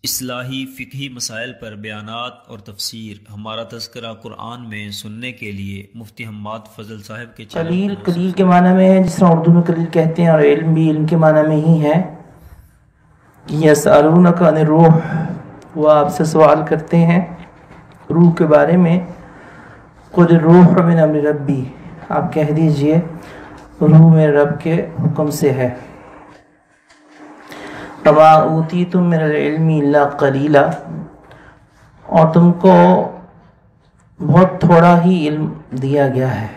اصلاحی فقہی مسائل پر بیانات اور تفسیر ہمارا تذکرہ قرآن میں سننے کے لیے مفتی حماد فضل صاحب کے قلیل قلیل کے معنی میں ہے، جس طرح اردو میں قلیل کہتے ہیں، اور علم بھی علم کے معنی میں ہی ہے۔ یسألونک عن الروح، وہ آپ سے سوال کرتے ہیں روح کے بارے میں۔ قل الروح من امر ربی، آپ کہہ دیجئے روح میرے رب کے حکم سے ہے۔ وما اوتیتم من العلم الا قلیلا، اور تم کو بہت تھوڑا ہی علم دیا گیا ہے۔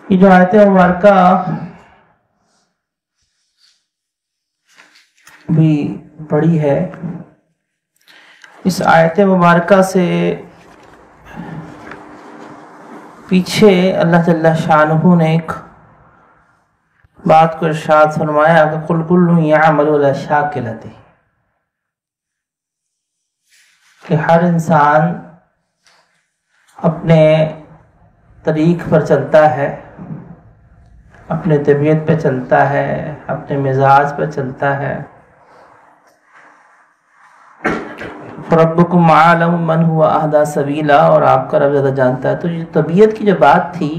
یہ جو آیت مبارکہ بھی بڑی ہے، اس آیت مبارکہ سے پیچھے اللہ جل شانہ نے ایک بات کو ارشاد فرمایا کہ قل کل یعمل علی شاکلتہ، کہ ہر انسان اپنے طریق پر چلتا ہے، اپنے طبیعت پہ چلتا ہے، اپنے مزاج پہ چلتا ہے۔ ربکم اعلم من هو اہدی سبیلا، اور آپ کا رب زیادہ جانتا ہے۔ تو یہ طبیعت کی جو بات تھی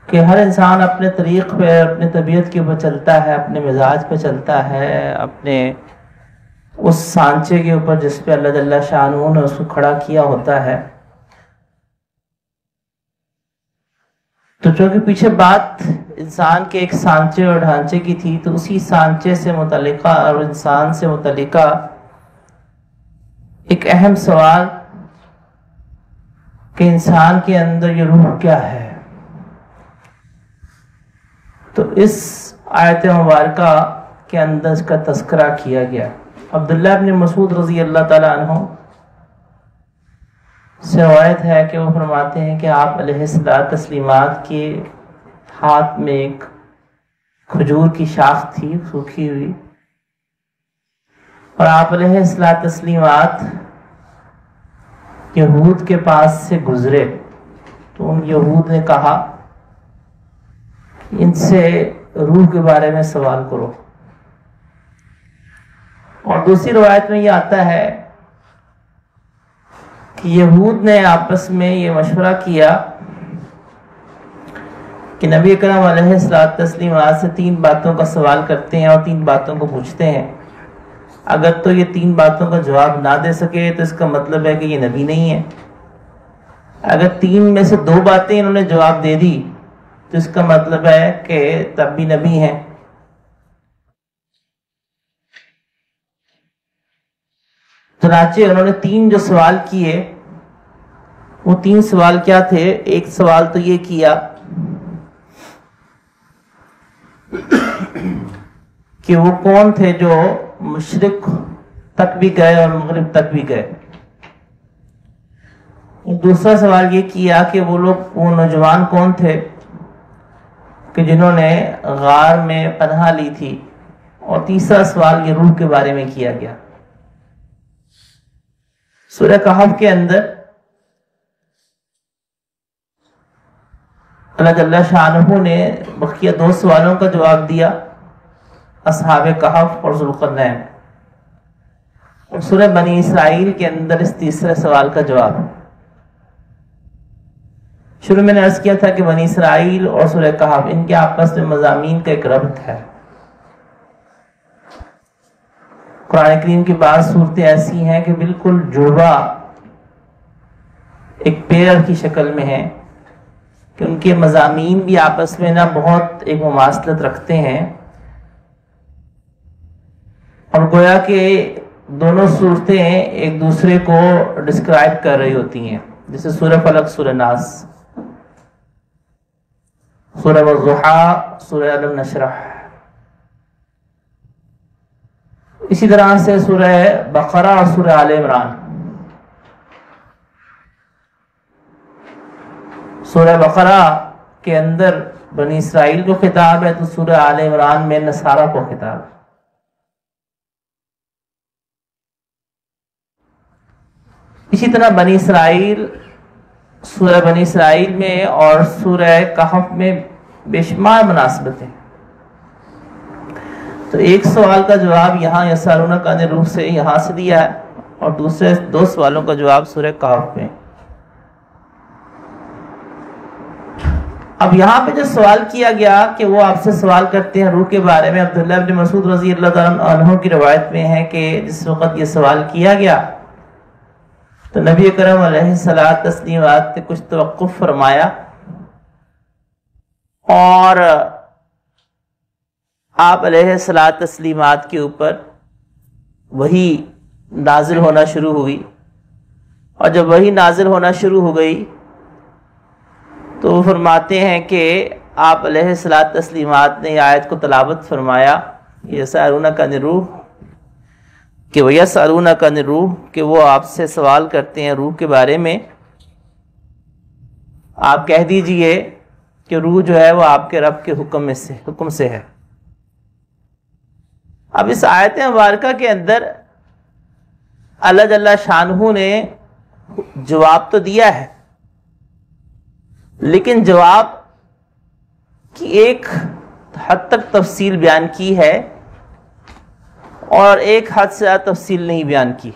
کہ ہر انسان اپنے طریق پہ، اپنے طبیعت کے اوپر چلتا ہے، اپنے مزاج پہ چلتا ہے، اپنے اس سانچے کے اوپر جس پہ اللہ جل شانہ نے اس کو کھڑا کیا ہوتا ہے۔ تو چونکہ پیچھے بات انسان کے ایک سانچے اور ڈھانچے کی تھی، تو اسی سانچے سے متعلقہ اور انسان سے متعلقہ ایک اہم سوال کہ انسان کے اندر یہ روح کیا ہے، تو اس آیت مبارکہ کے اندر اس کا تذکرہ کیا گیا۔ عبداللہ بن مسعود رضی اللہ تعالی عنہ سے روایت ہے کہ وہ فرماتے ہیں کہ آپ علیہ الصلوۃ تسلیمات کے ہاتھ میں ایک کھجور کی شاخ تھی سوکھی ہوئی، اور آپ علیہ الصلوۃ تسلیمات یہود کے پاس سے گزرے، تو ان یہود نے کہا ان سے روح کے بارے میں سوال کرو۔ اور دوسری روایت میں یہ آتا ہے کہ یہود نے آپس میں یہ مشورہ کیا کہ نبی اکرم علیہ الصلوۃ تسلیمات سے 3 باتوں کا سوال کرتے ہیں اور 3 باتوں کو پوچھتے ہیں۔ اگر تو یہ 3 باتوں کا جواب نہ دے سکے تو اس کا مطلب ہے کہ یہ نبی نہیں ہے، اگر 3 میں سے 2 باتیں انہوں نے جواب دے دی تو اس کا مطلب ہے کہ تب بھی نبی ہیں۔ چنانچہ انہوں نے 3 جو سوال کیے، وہ 3 سوال کیا تھے؟ ایک سوال تو یہ کیا کہ وہ کون تھے جو مشرق تک بھی گئے اور مغرب تک بھی گئے۔ دوسرا سوال یہ کیا کہ وہ نوجوان کون تھے کہ جنہوں نے غار میں پناہ لی تھی، اور تیسرا سوال یہ روح کے بارے میں کیا گیا۔ سورہ کہف کے اندر اللہ جل شانہ نے بقیہ 2 سوالوں کا جواب دیا، اصحاب کہف اور ذوالقرنین، اور سورہ بنی اسرائیل کے اندر اس تیسرے سوال کا جواب۔ شروع میں نے عرض کیا تھا کہ بنی اسرائیل اور سورہ کہف ان کے آپس میں مضامین کا ایک ربط ہے۔ قرآن کریم کی بعض صورتیں ایسی ہیں کہ بالکل جڑواں ایک پیئر کی شکل میں ہیں کہ ان کے مضامین بھی آپس میں بہت ایک مماثلت رکھتے ہیں، اور گویا کہ دونوں صورتیں ایک دوسرے کو ڈسکرائب کر رہی ہوتی ہیں، جیسے سورہ فلق، سورہ ناس، سورہ والضحیٰ، سورہ علم نشرح۔ اسی طرح سے سورہ بقرہ اور سورہ آل عمران۔ سورہ بقرہ کے اندر بنی اسرائیل کو خطاب ہے، تو سورہ آل عمران میں نصارہ کو خطاب ہے۔ اسی طرح بنی اسرائیل سورہ بنی اسرائیل میں اور سورہ کہف میں بے شمار مناسبتیں. تو ایک سوال کا جواب یہاں یسألونک عن الروح سے یہاں سے دیا ہے، اور دوسرے 2 سوالوں کا جواب سورہ کہف میں. اب یہاں پہ جو سوال کیا گیا کہ وہ آپ سے سوال کرتے ہیں روح کے بارے میں، عبداللہ بن مسعود رضی اللہ تعالیٰ عنہ کی روایت میں ہے کہ جس وقت یہ سوال کیا گیا تو نبی کرم علیہ الصلوۃ والتسلیمات نے کچھ توقف فرمایا اور آپ علیہ الصلوۃ والتسلیمات کے اوپر وحی نازل ہونا شروع ہوئی. اور جب وحی نازل ہونا شروع ہو گئی تو وہ فرماتے ہیں کہ آپ علیہ الصلوۃ والتسلیمات نے یہ آیت کو تلاوت فرمایا، یسألونک عن الروح، کہ وَيَسْأَلُونَكَ عَنِ الرُّوحِ، کہ وہ آپ سے سوال کرتے ہیں روح کے بارے میں. آپ کہہ دیجئے کہ روح جو ہے وہ آپ کے رب کے حکم سے ہے. اب اس آیت مبارکہ کے اندر اللہ جل شانہ نے جواب تو دیا ہے، لیکن جواب کی ایک حد تک تفصیل بیان کی ہے اور ایک حد سے زیادہ تفصیل نہیں بیان کی.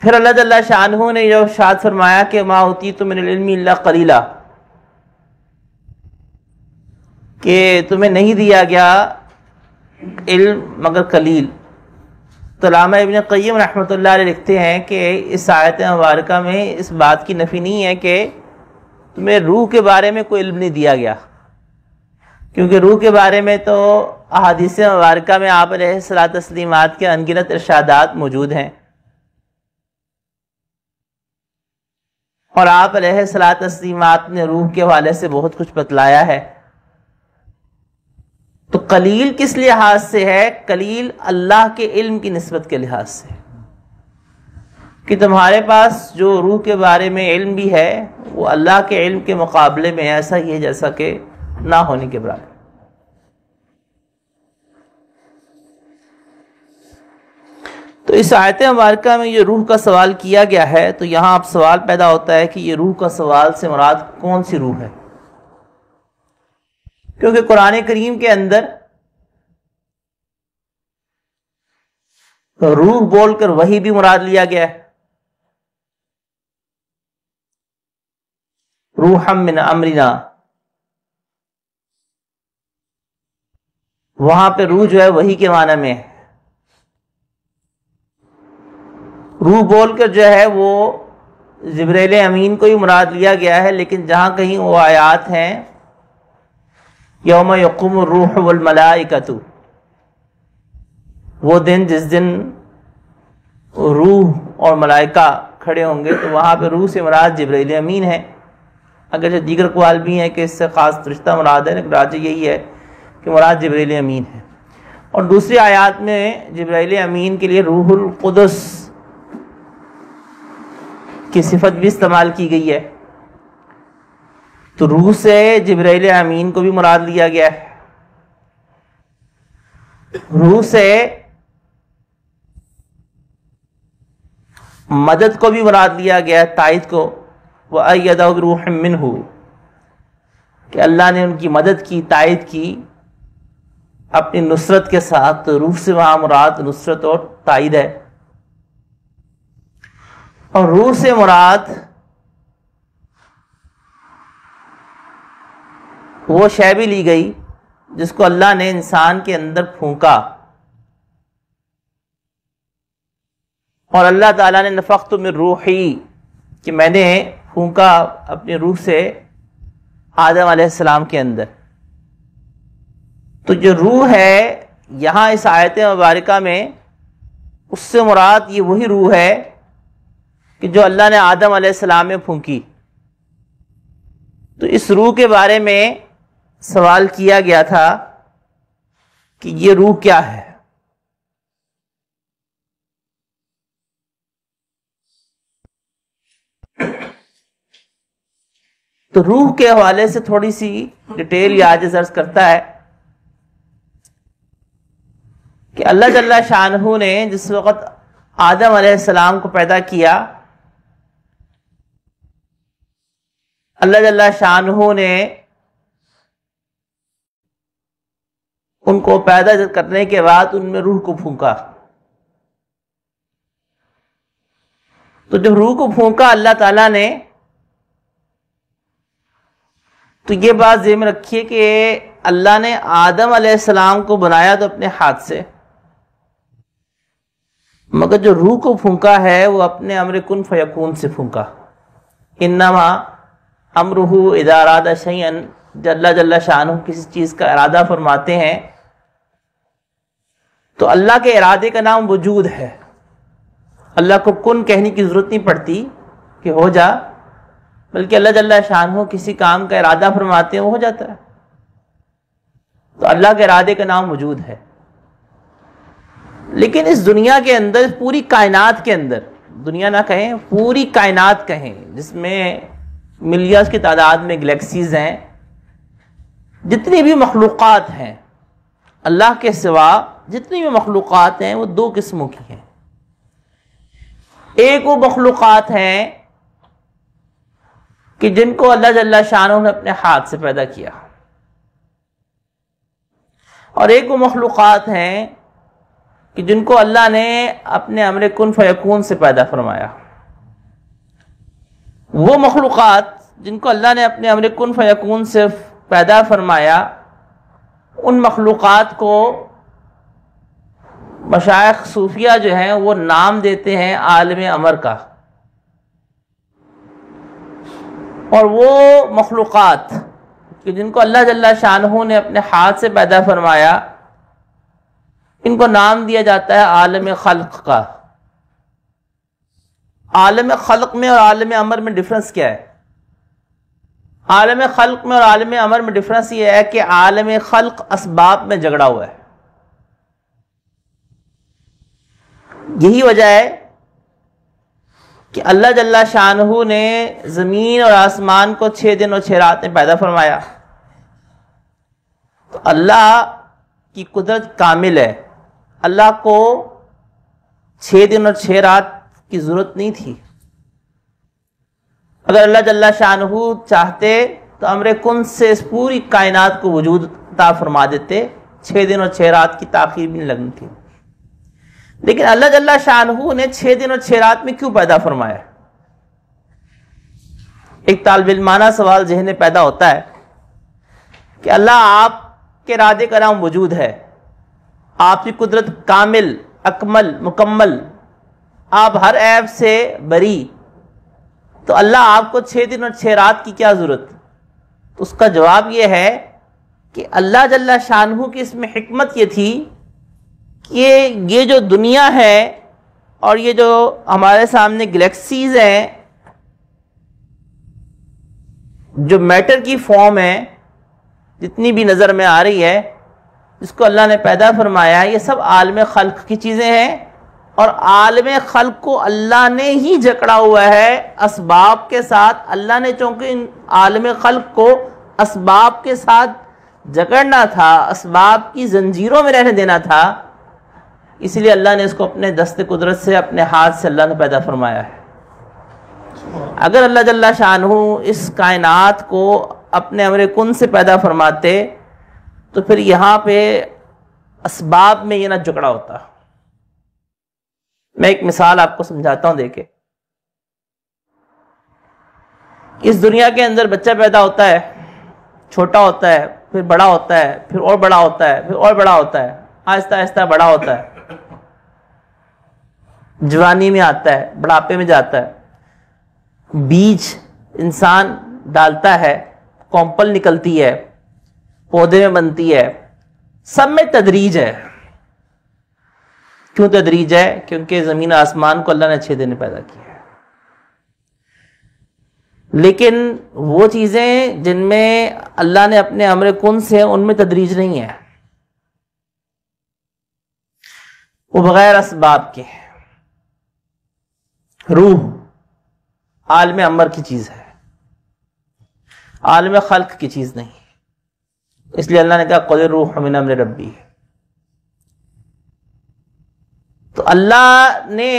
پھر اللہ جل شانہ نے جو ارشاد فرمایا کہ ما اوتیتم من العلم الا قلیلا، کہ تمہیں نہیں دیا گیا علم مگر قلیل. تو علامہ ابن قیم رحمۃ اللہ علیہ لکھتے ہیں کہ اس آیت مبارکہ میں اس بات کی نفی نہیں ہے کہ تمہیں روح کے بارے میں کوئی علم نہیں دیا گیا، کیونکہ روح کے بارے میں تو احادیث مبارکہ میں آپ علیہ الصلوۃ والتسلیمات کے انگنت ارشادات موجود ہیں، اور آپ علیہ الصلوۃ والتسلیمات نے روح کے حوالے سے بہت کچھ بتلایا ہے. تو قلیل کس لحاظ سے ہے؟ قلیل اللہ کے علم کی نسبت کے لحاظ سے، کہ تمہارے پاس جو روح کے بارے میں علم بھی ہے وہ اللہ کے علم کے مقابلے میں ایسا ہی ہے جیسا کہ نہ ہونے کے برابر. تو اس آیت مبارکہ میں یہ روح کا سوال کیا گیا ہے، تو یہاں اب سوال پیدا ہوتا ہے کہ یہ روح کا سوال سے مراد کون سی روح ہے؟ کیونکہ قرآن کریم کے اندر روح بول کر وحی بھی مراد لیا گیا ہے، روحا من امرنا. وہاں پہ روح جو ہے وحی کے معنی میں ہے. روح بول کر جو ہے وہ جبرائیل امین کو ہی مراد لیا گیا ہے، لیکن جہاں کہیں وہ آیات ہیں یوم یقوم الروح والملائکۃ، وہ دن جس دن روح اور ملائکہ کھڑے ہوں گے، تو وہاں پہ روح سے مراد جبرائیل امین ہے. اگرچہ دیگر اقوال بھی ہیں کہ اس سے خاص فرشتہ مراد ہے، لیکن راجح یہی ہے کہ مراد جبرائیل امین ہے. اور دوسری آیات میں جبرائیل امین کے لیے روح القدس کی صفت بھی استعمال کی گئی ہے. تو روح سے جبرائیل امین کو بھی مراد لیا گیا ہے. روح سے مدد کو بھی مراد لیا گیا ہے، تائید کو، وَأَيَّدَهُ بِرُوحٍ مِّنْهُ، کہ اللہ نے ان کی مدد کی، تائید کی اپنی نصرت کے ساتھ. تو روح سے وہاں مراد نصرت اور تائید ہے. اور روح سے مراد وہ شے بھی لی گئی جس کو اللہ نے انسان کے اندر پھونکا، اور اللہ تعالیٰ نے نفخت من روحی، کہ میں نے پھونکا اپنی روح سے آدم علیہ السلام کے اندر. تو جو روح ہے یہاں اس آیت مبارکہ میں، اس سے مراد یہ وہی روح ہے کہ جو اللہ نے آدم علیہ السلام میں پھونکی. تو اس روح کے بارے میں سوال کیا گیا تھا کہ یہ روح کیا ہے. تو روح کے حوالے سے تھوڑی سی ڈیٹیل یہ آج عرض کرتا ہے کہ اللہ جل شانہ نے جس وقت آدم علیہ السلام کو پیدا کیا اللہ جل شانہ نے ان کو پیدا کرنے کے بعد ان میں روح کو پھونکا. تو جب روح کو پھونکا اللہ تعالیٰ نے، تو یہ بات ذہن میں رکھیے کہ اللہ نے آدم علیہ السلام کو بنایا تو اپنے ہاتھ سے، مگر جو روح کو پھونکا ہے وہ اپنے امر کن فیکون سے پھونکا. انما امرہ اذا اراد شیئا، اللہ جل شانہ کسی چیز کا ارادہ فرماتے ہیں تو اللہ کے ارادے کا نام وجود ہے. اللہ کو کن کہنے کی ضرورت نہیں پڑتی کہ ہو جا، بلکہ اللہ جل شانہ کسی کام کا ارادہ فرماتے ہیں وہ ہو جاتا ہے. تو اللہ کے ارادے کا نام وجود ہے. لیکن اس دنیا کے اندر، پوری کائنات کے اندر، دنیا نہ کہیں پوری کائنات کہیں، جس میں ملیارڈز کی تعداد میں گلیکسیز ہیں، جتنی بھی مخلوقات ہیں اللہ کے سوا، جتنی بھی مخلوقات ہیں وہ دو قسموں کی ہیں. ایک وہ مخلوقات ہیں کہ جن کو اللہ جل شانہ نے اپنے ہاتھ سے پیدا کیا، اور ایک وہ مخلوقات ہیں کہ جن کو اللہ نے اپنے امر کن فیکون سے پیدا فرمایا. وہ مخلوقات جن کو اللہ نے اپنے امر کن فیکون سے پیدا فرمایا، ان مخلوقات کو مشائخ صوفیہ جو ہیں وہ نام دیتے ہیں عالم امر کا. اور وہ مخلوقات کہ جن کو اللہ جل شانہ نے اپنے ہاتھ سے پیدا فرمایا، ان کو نام دیا جاتا ہے عالم خلق کا. عالم خلق میں اور عالم امر میں ڈفرنس کیا ہے؟ عالم خلق میں اور عالم امر میں ڈفرنس یہ ہے کہ عالم خلق اسباب میں جھگڑا ہوا ہے. یہی وجہ ہے کہ اللہ جل شانہ نے زمین اور آسمان کو 6 دن اور 6 رات میں پیدا فرمایا. تو اللہ کی قدرت کامل ہے، اللہ کو 6 دن اور 6 رات کی ضرورت نہیں تھی. اگر اللہ جل شانہ چاہتے تو امر کن سے اس پوری کائنات کو وجود عطا فرما دیتے، 6 دن اور 6 رات کی تاخیر بھی نہیں لگنی تھی. لیکن اللہ جل شانہ نے 6 دن اور 6 رات میں کیوں پیدا فرمایا؟ ایک طالب علمانہ سوال ذہن میں پیدا ہوتا ہے کہ اللہ آپ کے ارادے کا نام وجود ہے، آپ کی قدرت کامل، اکمل، مکمل، آپ ہر عیب سے بری، تو اللہ آپ کو 6 دن اور 6 رات کی کیا ضرورت؟ تو اس کا جواب یہ ہے کہ اللہ جل شانہ کی اس میں حکمت یہ تھی کہ یہ جو دنیا ہے اور یہ جو ہمارے سامنے گلیکسیز ہیں، جو میٹر کی فارم ہے، جتنی بھی نظر میں آ رہی ہے، جس کو اللہ نے پیدا فرمایا، یہ سب عالم خلق کی چیزیں ہیں. اور عالم خلق کو اللہ نے ہی جکڑا ہوا ہے اسباب کے ساتھ. اللہ نے چونکہ ان عالم خلق کو اسباب کے ساتھ جکڑنا تھا، اسباب کی زنجیروں میں رہنے دینا تھا، اس لیے اللہ نے اس کو اپنے دست قدرت سے، اپنے ہاتھ سے اللہ نے پیدا فرمایا ہے. اگر اللہ جل شانہ اس کائنات کو اپنے امر کن سے پیدا فرماتے تو پھر یہاں پہ اسباب میں یہ نہ جکڑا ہوتا. میں ایک مثال آپ کو سمجھاتا ہوں، دیکھیں. اس دنیا کے اندر بچہ پیدا ہوتا ہے، چھوٹا ہوتا ہے، پھر بڑا ہوتا ہے، پھر اور بڑا ہوتا ہے، پھر اور بڑا ہوتا ہے، آہستہ آہستہ بڑا ہوتا ہے، جوانی میں آتا ہے، بڑھاپے میں جاتا ہے. بیج انسان ڈالتا ہے، کومپل نکلتی ہے، پودے میں بنتی ہے. سب میں تدریج ہے. کیوں تدریج ہے؟ کیونکہ زمین آسمان کو اللہ نے 6 دن میں پیدا کیا ہے. لیکن وہ چیزیں جن میں اللہ نے اپنے امر کن سے، ان میں تدریج نہیں ہے، وہ بغیر اسباب کے. روح عالم امر کی چیز ہے، عالم خلق کی چیز نہیں. اس لیے اللہ نے کہا قل الروح من امر ربی. تو اللہ نے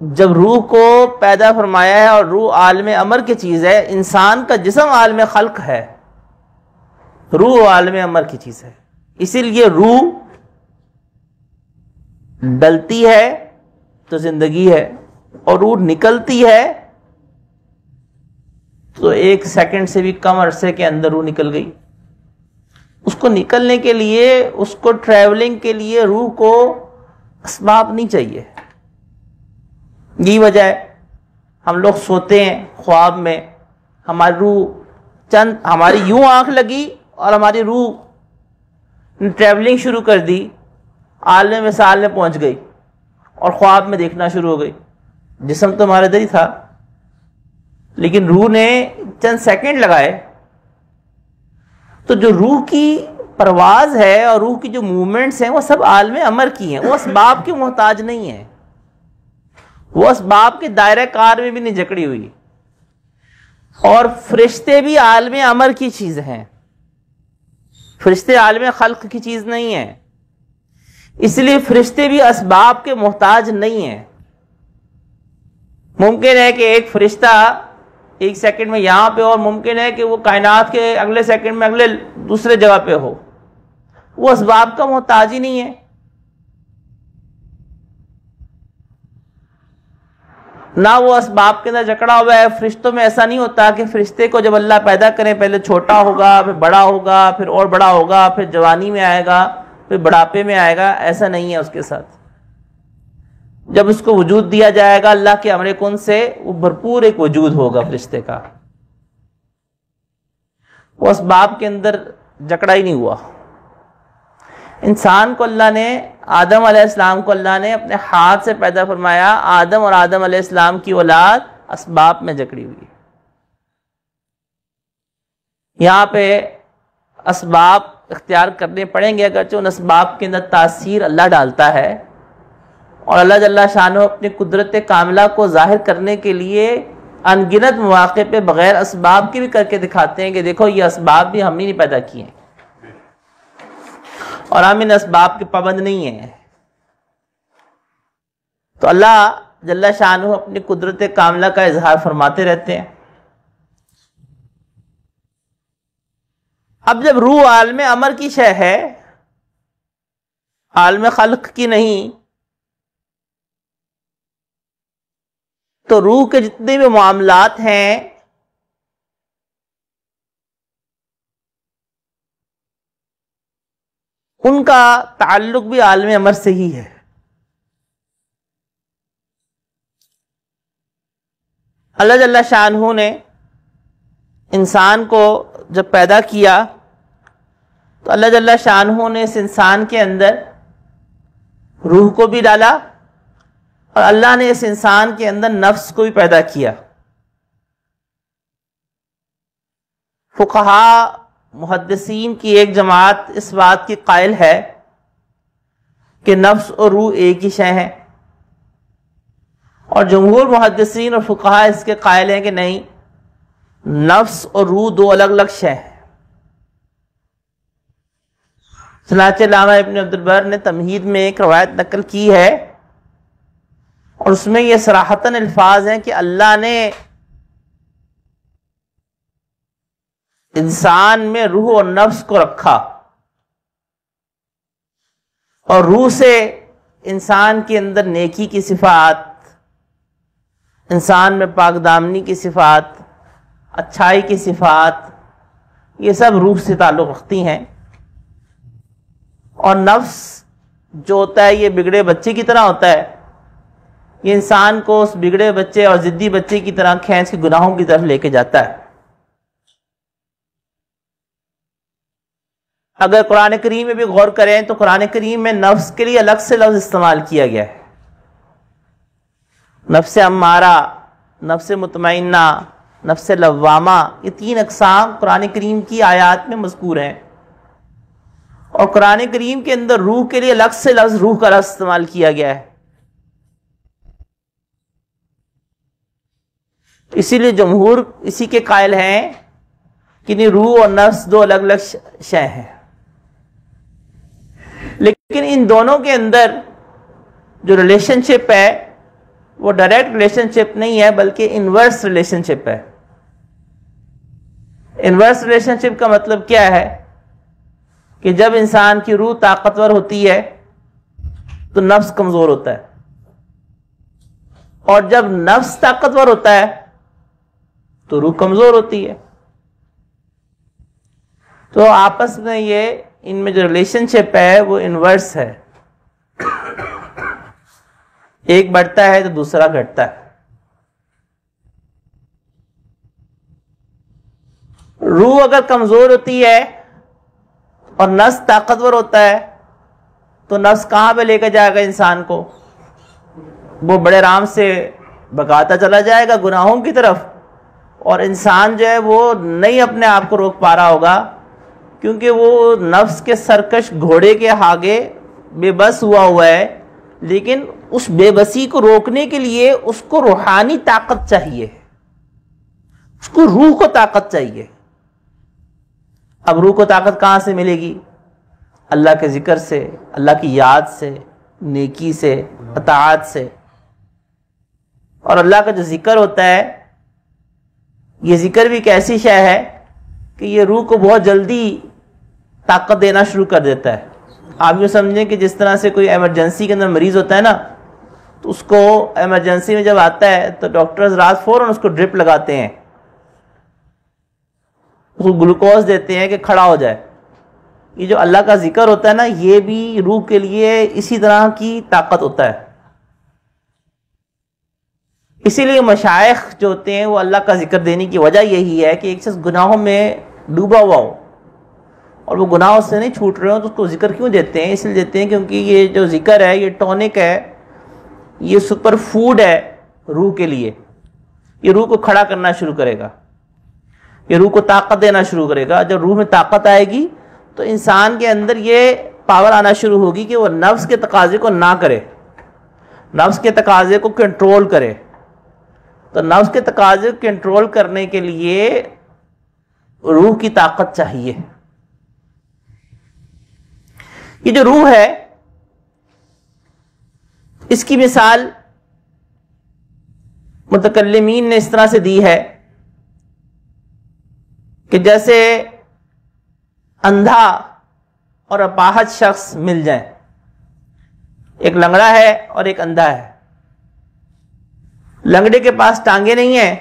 جب روح کو پیدا فرمایا ہے اور روح عالم امر کی چیز ہے، انسان کا جسم عالم خلق ہے، روح عالم امر کی چیز ہے، اسی لیے روح ڈلتی ہے تو زندگی ہے، اور روح نکلتی ہے تو 1 سیکنڈ سے بھی کم عرصے کے اندر روح نکل گئی۔ اس کو نکلنے کے لیے، اس کو ٹریولنگ کے لیے روح کو اسباب نہیں چاہیے۔ یہی وجہ ہے ہم لوگ سوتے ہیں خواب میں، ہماری روح ہماری یوں آنکھ لگی اور ہماری روح نے ٹریولنگ شروع کر دی، عالم مثال میں پہنچ گئی اور خواب میں دیکھنا شروع ہو گئی۔ جسم تو ہمارے ادھر ہی تھا، لیکن روح نے چند سیکنڈ لگائے۔ تو جو روح کی پرواز ہے اور روح کی جو موومنٹس ہیں وہ سب عالم امر کی ہیں، وہ اسباب کی محتاج نہیں ہیں، وہ اسباب کے دائرہ کار میں بھی نہیں جکڑی ہوئی۔ اور فرشتے بھی عالم امر کی چیز ہیں، فرشتے عالم خلق کی چیز نہیں ہیں، اس لیے فرشتے بھی اسباب کے محتاج نہیں ہیں۔ ممکن ہے کہ ایک فرشتہ 1 سیکنڈ میں یہاں پہ ہو، اور ممکن ہے کہ وہ کائنات کے اگلے سیکنڈ میں اگلے دوسرے جگہ پہ ہو، وہ اسباب کا محتاج ہی نہیں ہے۔ نہ وہ اسباب کے اندر جکڑا ہوا ہے۔ فرشتوں میں ایسا نہیں ہوتا کہ فرشتے کو جب اللہ پیدا کریں پہلے چھوٹا ہوگا، پھر بڑا ہوگا، پھر اور بڑا ہوگا، پھر جوانی میں آئے گا، پھر بڑھاپے میں آئے گا، ایسا نہیں ہے اس کے ساتھ۔ جب اس کو وجود دیا جائے گا اللہ کے امر کن سے، وہ بھرپور ایک وجود ہوگا فرشتے کا، وہ اسباب کے اندر جکڑا ہی نہیں ہوا۔ انسان کو اللہ نے، آدم علیہ السلام کو اللہ نے اپنے ہاتھ سے پیدا فرمایا، آدم اور آدم علیہ السلام کی اولاد اسباب میں جکڑی ہوئی۔ یہاں پہ اسباب اختیار کرنے پڑیں گے، اگرچہ ان اسباب کے اندر تاثیر اللہ ڈالتا ہے، اور اللہ جل شانہ اپنی قدرت کاملہ کو ظاہر کرنے کے لیے ان گنت مواقع پہ بغیر اسباب کے بھی کر کے دکھاتے ہیں کہ دیکھو یہ اسباب بھی ہم نے نہیں پیدا کیے ہیں، اور ہم ان اسباب کے پابند نہیں ہیں۔ تو اللہ جل شانہ اپنی قدرت کاملہ کا اظہار فرماتے رہتے ہیں۔ اب جب روح عالم امر کی شے ہے، عالم خلق کی نہیں، تو روح کے جتنے بھی معاملات ہیں ان کا تعلق بھی عالم امر سے ہی ہے۔ اللہ جل شانہ نے انسان کو جب پیدا کیا تو اللہ جل شانہ نے اس انسان کے اندر روح کو بھی ڈالا، اور اللہ نے اس انسان کے اندر نفس کو بھی پیدا کیا۔ فقہاء محدثین کی ایک جماعت اس بات کی قائل ہے کہ نفس اور روح ایک ہی شے ہیں، اور جمہور محدثین اور فقہاء اس کے قائل ہیں کہ نہیں، نفس اور روح دو الگ الگ شے ہیں۔ چنانچہ علامہ ابن عبد البر نے تمہید میں ایک روایت نقل کی ہے، اور اس میں یہ صراحتاً الفاظ ہیں کہ اللہ نے انسان میں روح اور نفس کو رکھا، اور روح سے انسان کے اندر نیکی کی صفات، انسان میں پاک دامنی کی صفات، اچھائی کی صفات، یہ سب روح سے تعلق رکھتی ہیں۔ اور نفس جو ہوتا ہے یہ بگڑے بچے کی طرح ہوتا ہے، یہ انسان کو اس بگڑے بچے اور ضدی بچے کی طرح کھینچ کے گناہوں کی طرف لے کے جاتا ہے۔ اگر قرآن کریم میں بھی غور کریں تو قرآن کریم میں نفس کے لیے الگ سے لفظ استعمال کیا گیا ہے۔ نفس امارہ، نفس مطمئنہ، نفس لوامہ، یہ 3 اقسام قرآن کریم کی آیات میں مذکور ہیں، اور قرآن کریم کے اندر روح کے لیے الگ سے لفظ روح کا لفظ استعمال کیا گیا ہے۔ اسی لیے جمہور اسی کے قائل ہیں کہ روح اور نفس دو الگ الگ شے ہیں، لیکن ان دونوں کے اندر جو ریلیشن شپ ہے وہ ڈائریکٹ ریلیشن شپ نہیں ہے بلکہ انورس ریلیشن شپ ہے. انورس ریلیشن شپ کا مطلب کیا ہے کہ جب انسان کی روح طاقتور ہوتی ہے تو نفس کمزور ہوتا ہے، اور جب نفس طاقتور ہوتا ہے تو روح کمزور ہوتی ہے. تو آپس میں یہ ان میں جو ریلیشن شپ ہے وہ انورس ہے، ایک بڑھتا ہے تو دوسرا گھٹتا ہے. روح اگر کمزور ہوتی ہے اور نفس طاقتور ہوتا ہے تو نفس کہاں پہ لے کے جائے گا انسان کو؟ وہ بڑے آرام سے بھگاتا چلا جائے گا گناہوں کی طرف، اور انسان جو ہے وہ نہیں اپنے آپ کو روک پا رہا ہوگا، کیونکہ وہ نفس کے سرکش گھوڑے کے آگے بے بس ہوا ہے. لیکن اس بے بسی کو روکنے کے لیے اس کو روحانی طاقت چاہیے، اس کو روح کو طاقت چاہیے. اب روح کو طاقت کہاں سے ملے گی؟ اللہ کے ذکر سے، اللہ کی یاد سے، نیکی سے، اطاعت سے. اور اللہ کا جو ذکر ہوتا ہے، یہ ذکر بھی ایک ایسی شے ہے کہ یہ روح کو بہت جلدی طاقت دینا شروع کر دیتا ہے. آپ یہ سمجھیں کہ جس طرح سے کوئی ایمرجنسی کے اندر مریض ہوتا ہے نا، تو اس کو ایمرجنسی میں جب آتا ہے تو ڈاکٹرز رات فوراً اس کو ڈرپ لگاتے ہیں، اس کو گلوکوز دیتے ہیں کہ کھڑا ہو جائے. یہ جو اللہ کا ذکر ہوتا ہے نا، یہ بھی روح کے لیے اسی طرح کی طاقت ہوتا ہے. اسی لیے مشائخ جو ہوتے ہیں وہ اللہ کا ذکر دینے کی وجہ یہی ہے کہ ایک شخص گناہوں میں ڈوبا ہوا ہو اور وہ گناہوں سے نہیں چھوٹ رہے ہوں، تو اس کو ذکر کیوں دیتے ہیں؟ اس لیے دیتے ہیں کیونکہ یہ جو ذکر ہے یہ ٹونک ہے، یہ سپر فوڈ ہے روح کے لیے. یہ روح کو کھڑا کرنا شروع کرے گا، یہ روح کو طاقت دینا شروع کرے گا. جب روح میں طاقت آئے گی تو انسان کے اندر یہ پاور آنا شروع ہوگی کہ وہ نفس کے تقاضے کو نہ کرے، نفس کے تقاضے کو کنٹرول کرے. تو نفس کے تقاضے کو کنٹرول کرنے کے لیے روح کی طاقت چاہیے. یہ جو روح ہے اس کی مثال متکلمین نے اس طرح سے دی ہے کہ جیسے اندھا اور اپاہج شخص مل جائیں. ایک لنگڑا ہے اور ایک اندھا ہے. لنگڑے کے پاس ٹانگیں نہیں ہیں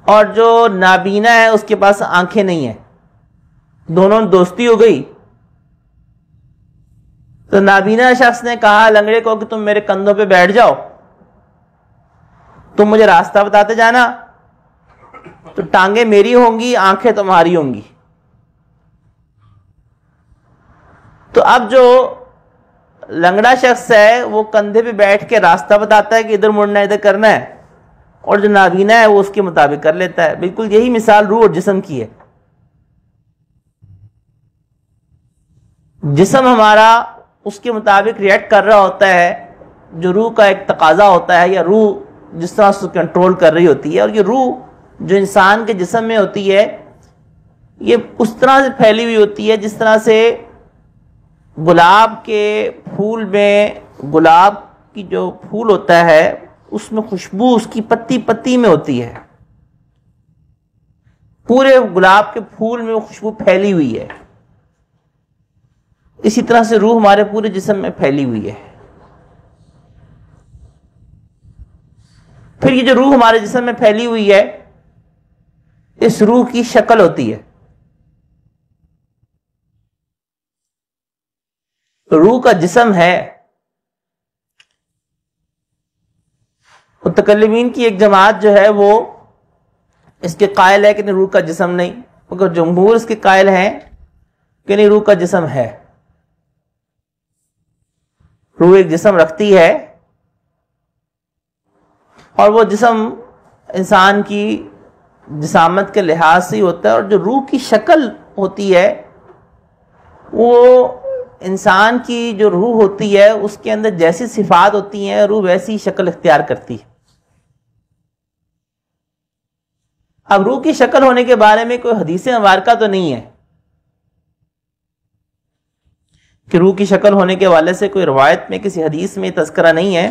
اور جو نابینا ہے اس کے پاس آنکھیں نہیں ہیں. دونوں دوستی ہو گئی. تو نابینا شخص نے کہا لنگڑے کو کہ تم میرے کندھوں پہ بیٹھ جاؤ، تم مجھے راستہ بتاتے جانا، تو ٹانگیں میری ہوں گی، آنکھیں تمہاری ہوں گی. تو اب جو لنگڑا شخص ہے وہ کندھے پہ بیٹھ کے راستہ بتاتا ہے کہ ادھر مڑنا ہے، ادھر کرنا ہے، اور جو نابینا ہے وہ اس کے مطابق کر لیتا ہے. بالکل یہی مثال روح اور جسم کی ہے. جسم ہمارا اس کے مطابق ریئیکٹ کر رہا ہوتا ہے جو روح کا ایک تقاضا ہوتا ہے، یا روح جس طرح سے کنٹرول کر رہی ہوتی ہے. اور یہ روح جو انسان کے جسم میں ہوتی ہے یہ اس طرح سے پھیلی ہوئی ہوتی ہے جس طرح سے گلاب کے پھول میں، گلاب کی جو پھول ہوتا ہے اس میں خوشبو اس کی پتی پتی میں ہوتی ہے. پورے گلاب کے پھول میں وہ خوشبو پھیلی ہوئی ہے. اسی طرح سے روح ہمارے پورے جسم میں پھیلی ہوئی ہے. پھر یہ جو روح ہمارے جسم میں پھیلی ہوئی ہے اس روح کی شکل ہوتی ہے. روح کا جسم ہے. متکلمین کی ایک جماعت جو ہے وہ اس کے قائل ہے کہ نہیں روح کا جسم نہیں، مگر جمہور اس کے قائل ہیں کہ نہیں روح کا جسم ہے. روح ایک جسم رکھتی ہے اور وہ جسم انسان کی جسامت کے لحاظ سے ہی ہوتا ہے، اور جو روح کی شکل ہوتی ہے وہ انسان کی جو روح ہوتی ہے اس کے اندر جیسی صفات ہوتی ہیں روح ویسی شکل اختیار کرتی ہے. اب روح کی شکل ہونے کے بارے میں کوئی حدیث مبارکہ تو نہیں ہے کہ روح کی شکل ہونے کے حوالے سے کوئی روایت میں کسی حدیث میں تذکرہ نہیں ہے،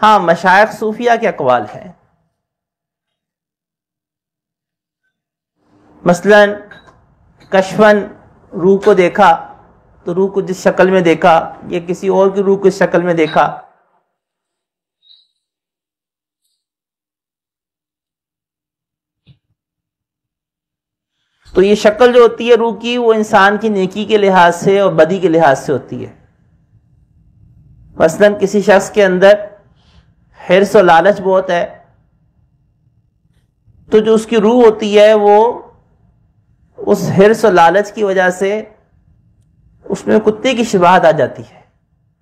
ہاں مشائخ صوفیہ کے اقوال ہیں. مثلا کشفن روح کو دیکھا تو روح کو جس شکل میں دیکھا یا کسی اور کی روح کو اس شکل میں دیکھا. تو یہ شکل جو ہوتی ہے روح کی وہ انسان کی نیکی کے لحاظ سے اور بدی کے لحاظ سے ہوتی ہے. مثلا کسی شخص کے اندر حرص و لالچ بہت ہے تو جو اس کی روح ہوتی ہے وہ اس حرص و لالچ کی وجہ سے اس میں کتے کی شباہت آ جاتی ہے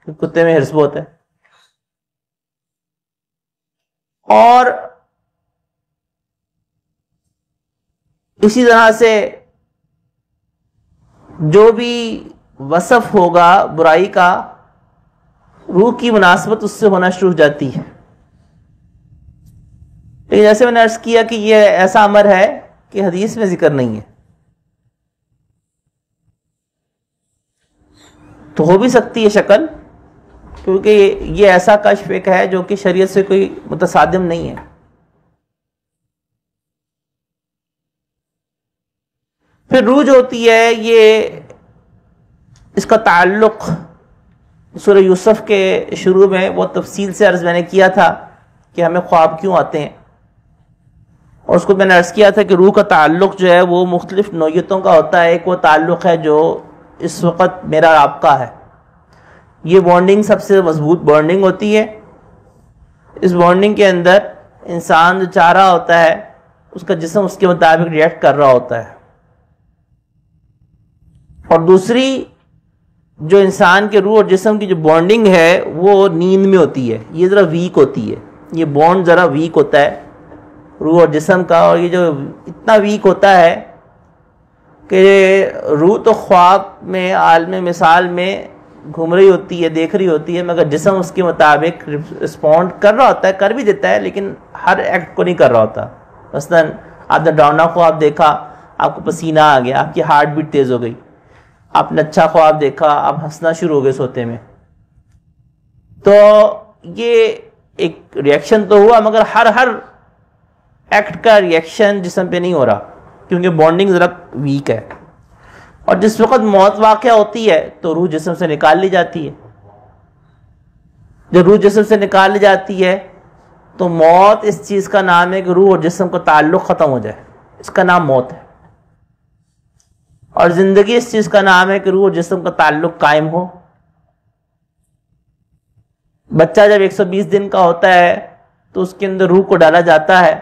کیونکہ کتے میں حرص بہت ہے. اور اسی طرح سے جو بھی وصف ہوگا برائی کا روح کی مناسبت اس سے ہونا شروع ہو جاتی ہے. لیکن جیسے میں نے عرض کیا کہ یہ ایسا امر ہے کہ حدیث میں ذکر نہیں ہے. تو ہو بھی سکتی ہے شکل کیونکہ یہ ایسا کشف ایک ہے جو کہ شریعت سے کوئی متصادم نہیں ہے. پھر روح جو ہوتی ہے یہ اس کا تعلق سورہ یوسف کے شروع میں وہ تفصیل سے عرض میں نے کیا تھا کہ ہمیں خواب کیوں آتے ہیں. اور اس کو میں نے عرض کیا تھا کہ روح کا تعلق جو ہے وہ مختلف نوعیتوں کا ہوتا ہے. ایک وہ تعلق ہے جو اس وقت میرا آپ کا ہے. یہ بانڈنگ سب سے مضبوط بانڈنگ ہوتی ہے. اس بانڈنگ کے اندر انسان جو چاہ رہا ہوتا ہے اس کا جسم اس کے مطابق ریئیکٹ کر رہا ہوتا ہے. اور دوسری جو انسان کے روح اور جسم کی جو بانڈنگ ہے وہ نیند میں ہوتی ہے. یہ ذرا ویک ہوتی ہے. یہ بانڈ ذرا ویک ہوتا ہے روح اور جسم کا. اور یہ جو اتنا ویک ہوتا ہے کہ روح تو خواب میں عالم مثال میں گھوم رہی ہوتی ہے دیکھ رہی ہوتی ہے مگر جسم اس کے مطابق رسپونڈ کر رہا ہوتا ہے کر بھی دیتا ہے لیکن ہر ایکٹ کو نہیں کر رہا ہوتا. مثلا آپ نے ڈراؤنا خواب دیکھا آپ کو پسینہ آ گیا آپ کی ہارٹ بیٹ تیز ہو گئی. آپ نے اچھا خواب دیکھا آپ ہنسنا شروع ہو گئے سوتے میں. تو یہ ایک ریئیکشن تو ہوا مگر ہر ایکٹ کا ریئیکشن جسم پہ نہیں ہو رہا کیونکہ بانڈنگ ذرا ویک ہے. اور جس وقت موت واقع ہوتی ہے تو روح جسم سے نکال لی جاتی ہے. جب روح جسم سے نکال لی جاتی ہے تو موت اس چیز کا نام ہے کہ روح اور جسم کا تعلق ختم ہو جائے. اس کا نام موت ہے. اور زندگی اس چیز کا نام ہے کہ روح اور جسم کا تعلق قائم ہو. بچہ جب 120 دن کا ہوتا ہے تو اس کے اندر روح کو ڈالا جاتا ہے.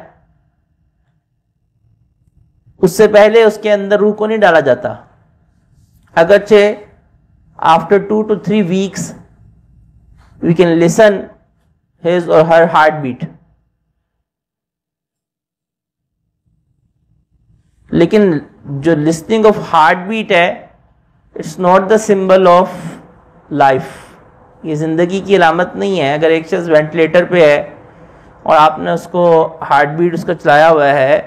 اس سے پہلے اس کے اندر روح کو نہیں ڈالا جاتا. اگرچہ after 2 to 3 weeks we can listen his or her heartbeat. لیکن جو listening of heartbeat ہے it's not the symbol of life. یہ زندگی کی علامت نہیں ہے. اگر ایک شخص وینٹیلیٹر پہ ہے اور آپ نے اس کو ہارٹ بیٹ اس کا چلایا ہوا ہے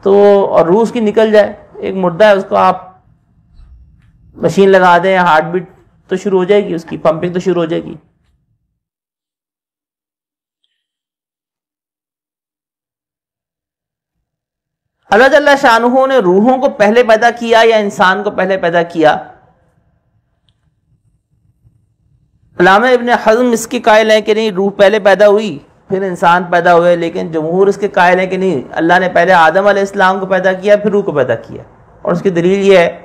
تو اور روح اس کی نکل جائے ایک مردہ ہے اس کو آپ مشین لگا دیں ہارٹ بیٹ تو شروع ہو جائے گی اس کی پمپنگ تو شروع ہو جائے گی. اللہ جل شانہ نے روحوں کو پہلے پیدا کیا یا انسان کو پہلے پیدا کیا؟ علامہ ابن حزم اس کی قائل ہے کہ نہیں روح پہلے پیدا ہوئی پھر انسان پیدا ہوئے. لیکن جمہور اس کے قائل ہیں کہ نہیں اللہ نے پہلے آدم علیہ السلام کو پیدا کیا پھر روح کو پیدا کیا. اور اس کی دلیل یہ ہے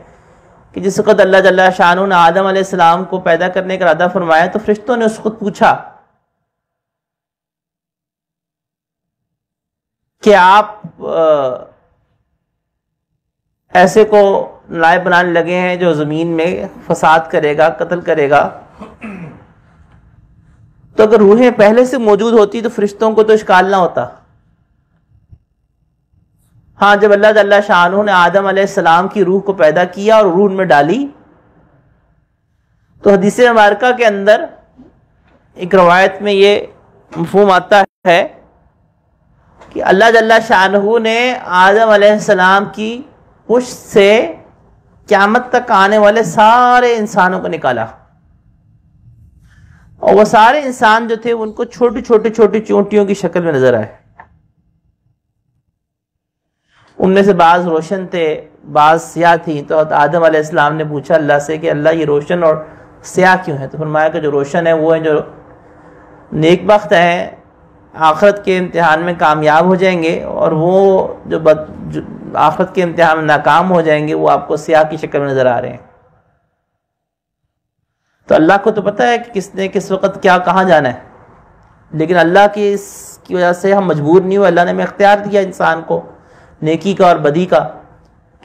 کہ جس وقت اللہ جل شانہ نے آدم علیہ السلام کو پیدا کرنے کا ارادہ فرمایا تو فرشتوں نے اس کو پوچھا کہ آپ ایسے کو نائب بنانے لگے ہیں جو زمین میں فساد کرے گا قتل کرے گا. تو اگر روحیں پہلے سے موجود ہوتی تو فرشتوں کو تو اشکال نہ ہوتا. ہاں جب اللہ جل شانہ نے آدم علیہ السلام کی روح کو پیدا کیا اور روح میں ڈالی تو حدیث مبارکہ کے اندر ایک روایت میں یہ مفہوم آتا ہے کہ اللہ جل شانہ نے آدم علیہ السلام کی پشت سے قیامت تک آنے والے سارے انسانوں کو نکالا. اور وہ سارے انسان جو تھے ان کو چھوٹی چھوٹی چھوٹی چونٹیوں کی شکل میں نظر آئے. ان میں سے بعض روشن تھے، بعض سیاہ تھیں. تو آدم علیہ السلام نے پوچھا اللہ سے کہ اللہ یہ روشن اور سیاہ کیوں ہے؟ تو فرمایا کہ جو روشن ہے وہ ہیں جو نیک بخت ہیں، آخرت کے امتحان میں کامیاب ہو جائیں گے، اور وہ جو آخرت کے امتحان میں ناکام ہو جائیں گے وہ آپ کو سیاہ کی شکل میں نظر آ رہے ہیں. تو اللہ کو تو پتہ ہے کہ کس نے کس وقت کیا کہاں جانا ہے، لیکن اللہ کی اس کی وجہ سے ہم مجبور نہیں ہوئے. اللہ نے ہمیں اختیار دیا انسان کو نیکی کا اور بدی کا،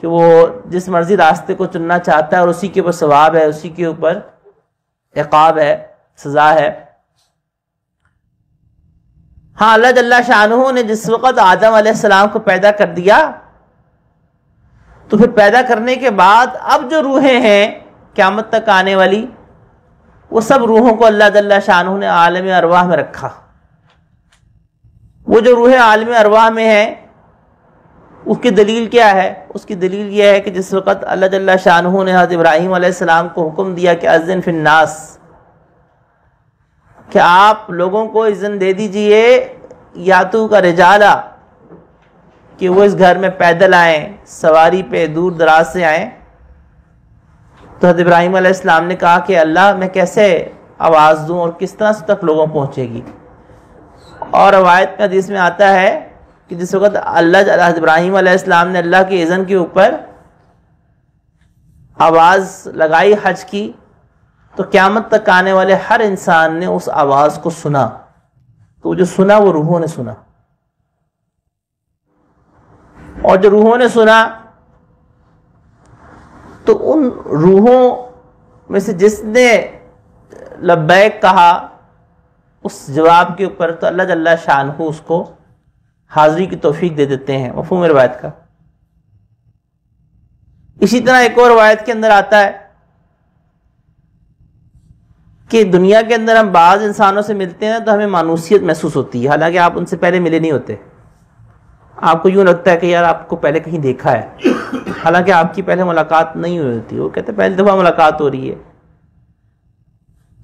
کہ وہ جس مرضی راستے کو چننا چاہتا ہے، اور اسی کے اوپر ثواب ہے، اسی کے اوپر عقاب ہے، سزا ہے. ہاں اللہ جل شانہ نے جس وقت آدم علیہ السلام کو پیدا کر دیا، تو پھر پیدا کرنے کے بعد اب جو روحیں ہیں قیامت تک آنے والی، وہ سب روحوں کو اللہ جل شانہ نے عالم ارواح میں رکھا. وہ جو روحیں عالم ارواح میں ہیں اس کی دلیل کیا ہے؟ اس کی دلیل یہ ہے کہ جس وقت اللہ جل شانہ نے حضرت ابراہیم علیہ السلام کو حکم دیا کہ اذن فی الناس، کہ آپ لوگوں کو اذن دے دیجئے یاتو کا رجالا، کہ وہ اس گھر میں پیدل آئیں، سواری پہ دور دراز سے آئیں. تو حضرت ابراہیم علیہ السلام نے کہا کہ اللہ میں کیسے آواز دوں اور کس طرح تک لوگوں پہنچے گی؟ اور روایت میں حدیث میں آتا ہے کہ جس وقت حضرت ابراہیم علیہ السلام نے اللہ کے اذن کے اوپر آواز لگائی حج کی، تو قیامت تک آنے والے ہر انسان نے اس آواز کو سنا. تو جو سنا وہ روحوں نے سنا، اور جو روحوں نے سنا تو ان روحوں میں سے جس نے لبیک کہا اس جواب کے اوپر تو اللہ جل شانہ اس کو حاضری کی توفیق دے دیتے ہیں. مفہوم روایت کا. اسی طرح ایک اور روایت کے اندر آتا ہے کہ دنیا کے اندر ہم بعض انسانوں سے ملتے ہیں تو ہمیں مانوسیت محسوس ہوتی ہے، حالانکہ آپ ان سے پہلے ملے نہیں ہوتے. آپ کو یوں لگتا ہے کہ یار آپ کو پہلے کہیں دیکھا ہے، حالانکہ آپ کی پہلے ملاقات نہیں ہوئی ہوتی. وہ کہتے ہیں پہلی دفعہ ملاقات ہو رہی ہے.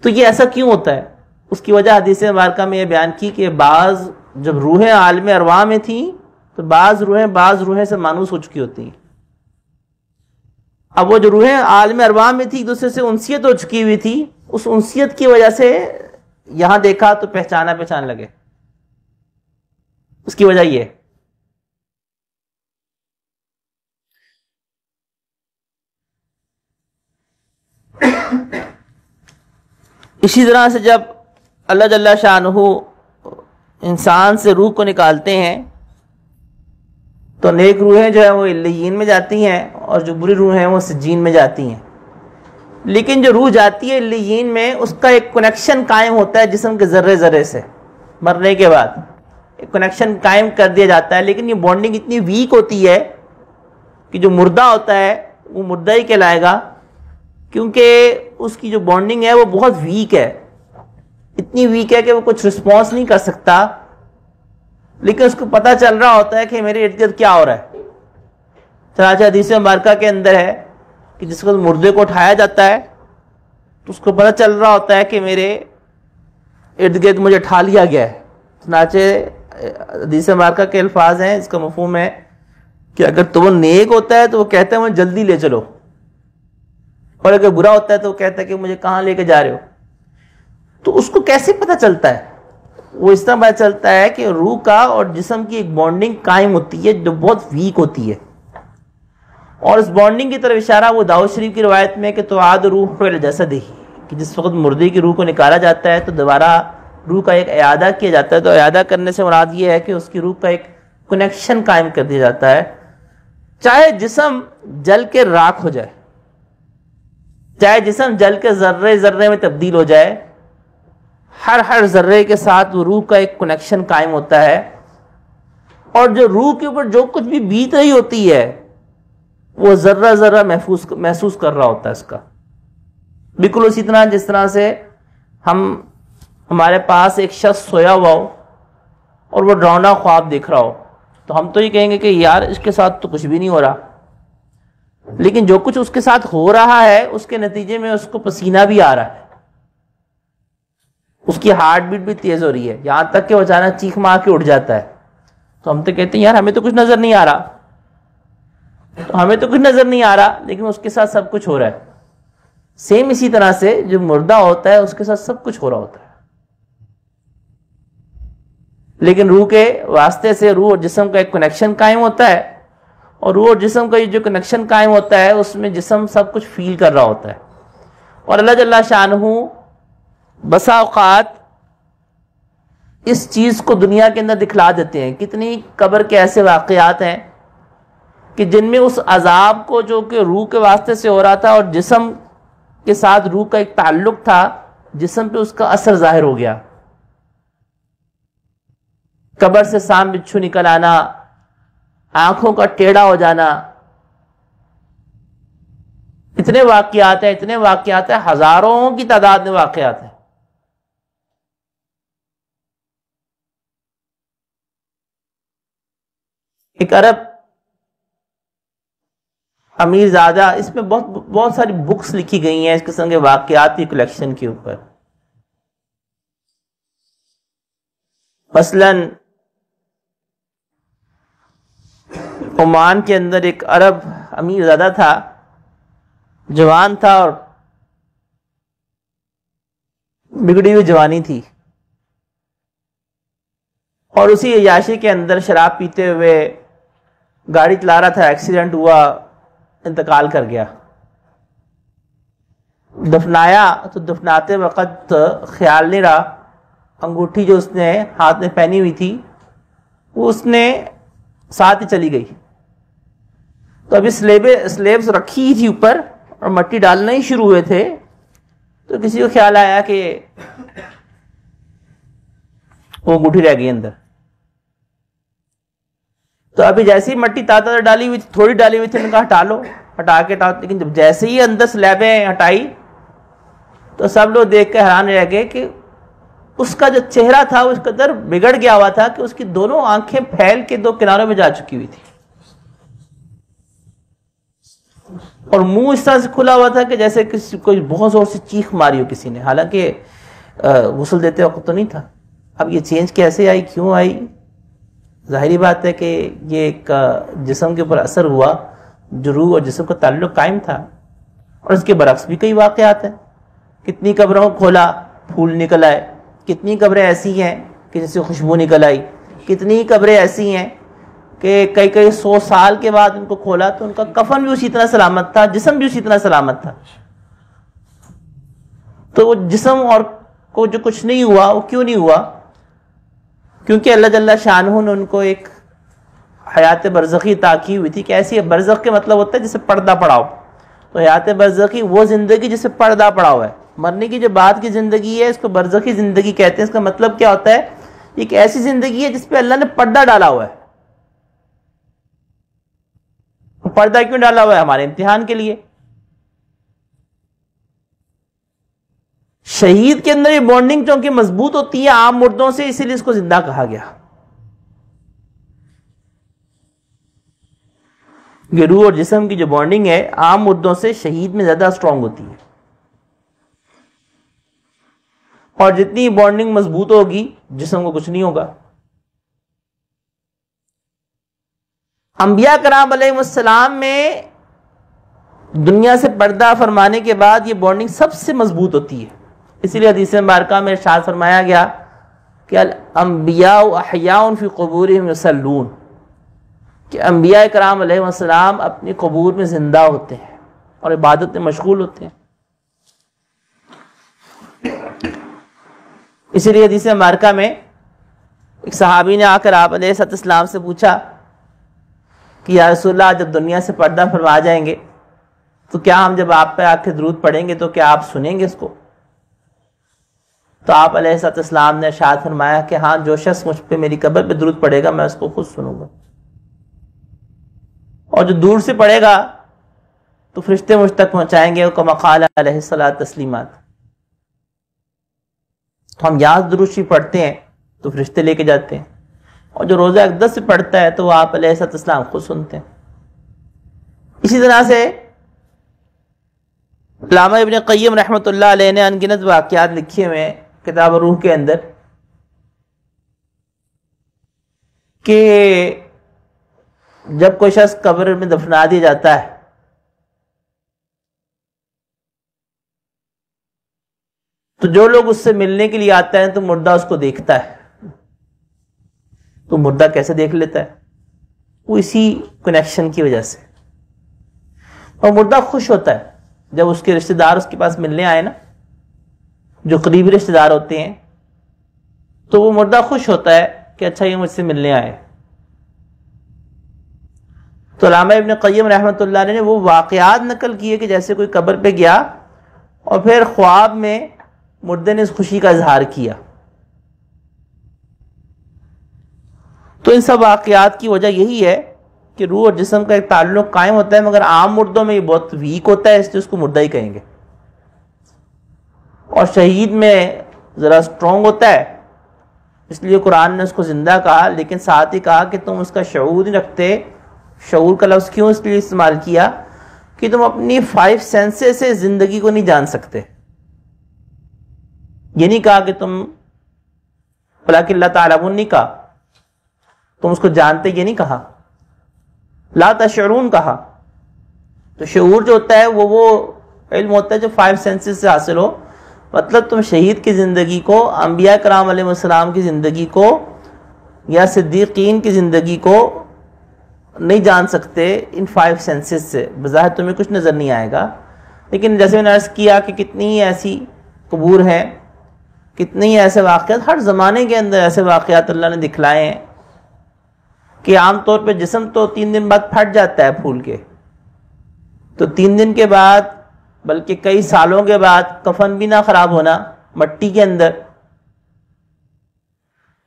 تو یہ ایسا کیوں ہوتا ہے؟ اس کی وجہ حدیث مبارکہ میں یہ بیان کی کہ بعض جب روحیں عالم ارواح میں تھیں تو بعض روحیں سے مانوس ہو چکی ہوتی ہیں. اب وہ جو روحیں عالم ارواح میں تھی ایک دوسرے سے انسیت ہو چکی ہوئی تھی، اس انسیت کی وجہ سے یہاں دیکھا تو پہچان لگے. اس کی وجہ یہ ہے. اسی طرح سے جب اللہ جل شانہ انسان سے روح کو نکالتے ہیں تو نیک روحیں جو ہیں وہ علیین میں جاتی ہیں، اور جو بری روحیں ہیں وہ سجین میں جاتی ہیں. لیکن جو روح جاتی ہے علیین میں اس کا ایک کنیکشن قائم ہوتا ہے جسم کے ذرے ذرے سے. مرنے کے بعد ایک کنیکشن قائم کر دیا جاتا ہے، لیکن یہ بانڈنگ اتنی ویک ہوتی ہے کہ جو مردہ ہوتا ہے وہ مردہ ہی کہلائے گا، کیونکہ اس کی جو بانڈنگ ہے وہ بہت ویک ہے. اتنی ویک ہے کہ وہ کچھ رسپانس نہیں کر سکتا، لیکن اس کو پتہ چل رہا ہوتا ہے کہ میرے ارد گرد کیا ہو رہا ہے. چنانچہ حدیث مبارکہ کے اندر ہے کہ جس وقت مردے کو اٹھایا جاتا ہے تو اس کو پتہ چل رہا ہوتا ہے کہ میرے ارد گرد مجھے اٹھا لیا گیا ہے. چنانچہ حدیث مبارکہ کے الفاظ ہیں، اس کا مفہوم ہے کہ اگر تو وہ نیک ہوتا ہے تو وہ کہتا ہے مجھے جلدی لے چلو، اور اگر برا ہوتا ہے تو وہ کہتا ہے کہ مجھے کہاں لے کے جا رہے ہو. تو اس کو کیسے پتہ چلتا ہے؟ وہ اس طرح پتہ چلتا ہے کہ روح کا اور جسم کی ایک بانڈنگ قائم ہوتی ہے جو بہت ویک ہوتی ہے. اور اس بانڈنگ کی طرف اشارہ وہ داؤد شریف کی روایت میں کہ تعاد روح الجسد ہی، کہ جس وقت مردے کی روح کو نکالا جاتا ہے تو دوبارہ روح کا ایک اعادہ کیا جاتا ہے. تو اعادہ کرنے سے مراد یہ ہے کہ اس کی روح کا ایک کنیکشن قائم کر دیا جاتا ہے. چاہے جسم جل کے راکھ ہو جائے، چاہے جسم جل کے ذرے ذرے میں تبدیل ہو جائے، ہر ذرے کے ساتھ وہ روح کا ایک کنیکشن قائم ہوتا ہے. اور جو روح کے اوپر جو کچھ بھی بیت رہی ہوتی ہے وہ ذرہ ذرہ محسوس کر رہا ہوتا ہے اس کا. بالکل اسی طرح جس طرح سے ہمارے پاس ایک شخص سویا ہوا ہو اور وہ ڈراؤنا خواب دیکھ رہا ہو، تو ہم تو یہ کہیں گے کہ یار اس کے ساتھ تو کچھ بھی نہیں ہو رہا، لیکن جو کچھ اس کے ساتھ ہو رہا ہے اس کے نتیجے میں اس کو پسینہ بھی آ رہا ہے. اس کی ہارٹ بیٹ بھی تیز ہو رہی ہے، یہاں تک کہ وہ اچانک چیخ مار کے اٹھ جاتا ہے. تو ہم تو کہتے ہیں یار ہمیں تو کچھ نظر نہیں آ رہا، لیکن اس کے ساتھ سب کچھ ہو رہا ہے. سیم اسی طرح سے جو مردہ ہوتا ہے اس کے ساتھ سب کچھ ہو رہا ہوتا ہے، لیکن روح کے واسطے سے روح اور جسم کا ایک کنیکشن قائم ہوتا ہے، اور روح اور جسم کا جو کنیکشن قائم ہوتا ہے اس میں جسم سب کچھ فیل کر رہا ہوتا ہے. اور اللہ جل شانہ بسا اوقات اس چیز کو دنیا کے اندر دکھلا دیتے ہیں. کتنی قبر کے ایسے واقعات ہیں کہ جن میں اس عذاب کو جو کہ روح کے واسطے سے ہو رہا تھا اور جسم کے ساتھ روح کا ایک تعلق تھا، جسم پہ اس کا اثر ظاہر ہو گیا. قبر سے سام بچھو نکل آنا، آنکھوں کا ٹیڑھا ہو جانا، اتنے واقعات ہیں، ہزاروں کی تعداد میں واقعات ہیں. ایک عرب امیر زادہ، اس میں بہت ساری بکس لکھی گئی ہیں اس قسم کے واقعات کی کلیکشن کے اوپر. مثلا عمان کے اندر ایک عرب امیر زادہ تھا، جوان تھا اور بگڑی ہوئی جوانی تھی، اور اسی عیاشی کے اندر شراب پیتے ہوئے گاڑی چلا رہا تھا، ایکسیڈنٹ ہوا، انتقال کر گیا. دفنایا تو دفناتے وقت خیال نہیں رہا، انگوٹھی جو اس نے ہاتھ میں پہنی ہوئی تھی وہ اس نے ساتھ ہی چلی گئی. تو ابھی سلیبس رکھی ہی تھی اوپر اور مٹی ڈالنا ہی شروع ہوئے تھے، تو کسی کو خیال آیا کہ وہ انگوٹھی رہ گئی اندر. تو ابھی جیسے ہی مٹی تازہ ڈالی ہوئی تھی، تھوڑی ڈالی ہوئی تھی، انہوں نے کہا ہٹا لو، لیکن جب جیسے ہی اندر سلیبیں ہٹائی تو سب لوگ دیکھ کے حیران رہ گئے کہ اس کا جو چہرہ تھا وہ اس قدر بگڑ گیا ہوا تھا کہ اس کی دونوں آنکھیں پھیل کے دو کناروں میں جا چکی ہوئی تھی، اور منہ اس طرح سے کھلا ہوا تھا کہ جیسے کوئی بہت زور سے چیخ ماری ہو کسی نے، حالانکہ غسل دیتے وقت تو نہیں تھا. اب یہ چینج کیسے آئی، کیوں آئی؟ ظاہری بات ہے کہ یہ ایک جسم کے اوپر اثر ہوا، جو روح اور جسم کا تعلق قائم تھا. اور اس کے برعکس بھی کئی واقعات ہیں. کتنی قبروں کو کھولا، پھول نکل آئے. کتنی قبریں ایسی ہیں کہ جس سے خوشبو نکل آئی. کتنی قبریں ایسی ہیں کہ کئی 100 سال کے بعد ان کو کھولا تو ان کا کفن بھی اسی طرح سلامت تھا، جسم بھی اسی طرح سلامت تھا. تو وہ جسم اور کو جو کچھ نہیں ہوا، وہ کیوں نہیں ہوا؟ کیونکہ اللہ جل شانہ نے ان کو ایک حیات برزخی عطا کی ہوئی تھی. کہ ایسی برزخ کے مطلب ہوتا ہے جسے پردہ پڑا ہو. تو حیات برزخی وہ زندگی جسے پردہ پڑا ہوا ہے. مرنے کی جو بعد کی زندگی ہے اس کو برزخی زندگی کہتے ہیں. اس کا مطلب کیا ہوتا ہے؟ ایک ایسی زندگی ہے جس پہ اللہ نے پردہ ڈالا ہوا ہے. پردہ کیوں ڈالا ہوا ہے؟ ہمارے امتحان کے لیے. شہید کے اندر یہ بانڈنگ چونکہ مضبوط ہوتی ہے عام مردوں سے، اسی لیے اس کو زندہ کہا گیا. یہ روح اور جسم کی جو بانڈنگ ہے عام مردوں سے شہید میں زیادہ اسٹرانگ ہوتی ہے، اور جتنی بانڈنگ مضبوط ہوگی جسم کو کچھ نہیں ہوگا. انبیاء کرام علیہ السلام میں دنیا سے پردہ فرمانے کے بعد یہ بانڈنگ سب سے مضبوط ہوتی ہے. اسی لیے حدیث مبارکہ میں ارشاد فرمایا گیا کہ الانبیاء احیاء فی قبورہم یصلون، کہ انبیاء کرام علیہ السلام اپنی قبور میں زندہ ہوتے ہیں اور عبادت میں مشغول ہوتے ہیں. اسی لیے حدیث مبارکہ میں ایک صحابی نے آ کر آپ علیہ السلام سے پوچھا کہ یا رسول اللہ، جب دنیا سے پردہ فرما جائیں گے تو کیا ہم جب آپ پہ آ کے درود پڑھیں گے تو کیا آپ سنیں گے اس کو؟ تو آپ علیہ السلام نے ارشاد فرمایا کہ ہاں، جو شخص مجھ پہ میری قبر پہ درود پڑھے گا میں اس کو خود سنوں گا، اور جو دور سے پڑھے گا تو فرشتے مجھ تک پہنچائیں گے. کما قال علیہ الصلوۃ تسلیمات. تو ہم یاد درود شریف پڑھتے ہیں تو فرشتے لے کے جاتے ہیں، اور جو روزہ اقدس سے پڑھتا ہے تو وہ آپ علیہ السلام خود سنتے ہیں. اسی طرح سے علامہ ابن قیم رحمۃ اللہ علیہ نے ان گنت واقعات لکھے ہوئے ہیں کتاب روح کے اندر کہ جب کوئی شخص قبر میں دفنا دیا جاتا ہے تو جو لوگ اس سے ملنے کے لیے آتے ہیں تو مردہ اس کو دیکھتا ہے. تو مردہ کیسے دیکھ لیتا ہے؟ وہ اسی کنیکشن کی وجہ سے. اور مردہ خوش ہوتا ہے جب اس کے رشتہ دار اس کے پاس ملنے آئے نا، جو قریبی رشتہ دار ہوتے ہیں، تو وہ مردہ خوش ہوتا ہے کہ اچھا یہ مجھ سے ملنے آئے. تو علامہ ابن قیم رحمۃ اللہ علیہ نے وہ واقعات نقل کیے کہ جیسے کوئی قبر پہ گیا اور پھر خواب میں مردے نے اس خوشی کا اظہار کیا. تو ان سب واقعات کی وجہ یہی ہے کہ روح اور جسم کا ایک تعلق قائم ہوتا ہے، مگر عام مردوں میں یہ بہت ویک ہوتا ہے، اس لیے اس کو مردہ ہی کہیں گے. اور شہید میں ذرا اسٹرانگ ہوتا ہے، اس لیے قرآن نے اس کو زندہ کہا، لیکن ساتھ ہی کہا کہ تم اس کا شعور نہیں رکھتے. شعور کا لفظ کیوں اس لیے استعمال کیا کہ تم اپنی 5 سینسز سے زندگی کو نہیں جان سکتے. یہ نہیں کہا کہ تم ولیکن لا تعلمون نہیں کہا، تم اس کو جانتے یہ نہیں کہا، لا تشعرون کہا. تو شعور جو ہوتا ہے وہ علم ہوتا ہے جو 5 سینسز سے حاصل ہو. مطلب تم شہید کی زندگی کو، انبیاء کرام علیہ السلام کی زندگی کو یا صدیقین کی زندگی کو نہیں جان سکتے ان 5 سینسز سے. بظاہر تمہیں کچھ نظر نہیں آئے گا، لیکن جیسے میں نے عرض کیا کہ کتنی ایسی قبور ہیں، کتنی ایسے واقعات ہر زمانے کے اندر ایسے واقعات اللہ نے دکھلائے ہیں کہ عام طور پہ جسم تو 3 دن بعد پھٹ جاتا ہے پھول کے، تو 3 دن کے بعد بلکہ کئی سالوں کے بعد کفن بھی نہ خراب ہونا مٹی کے اندر،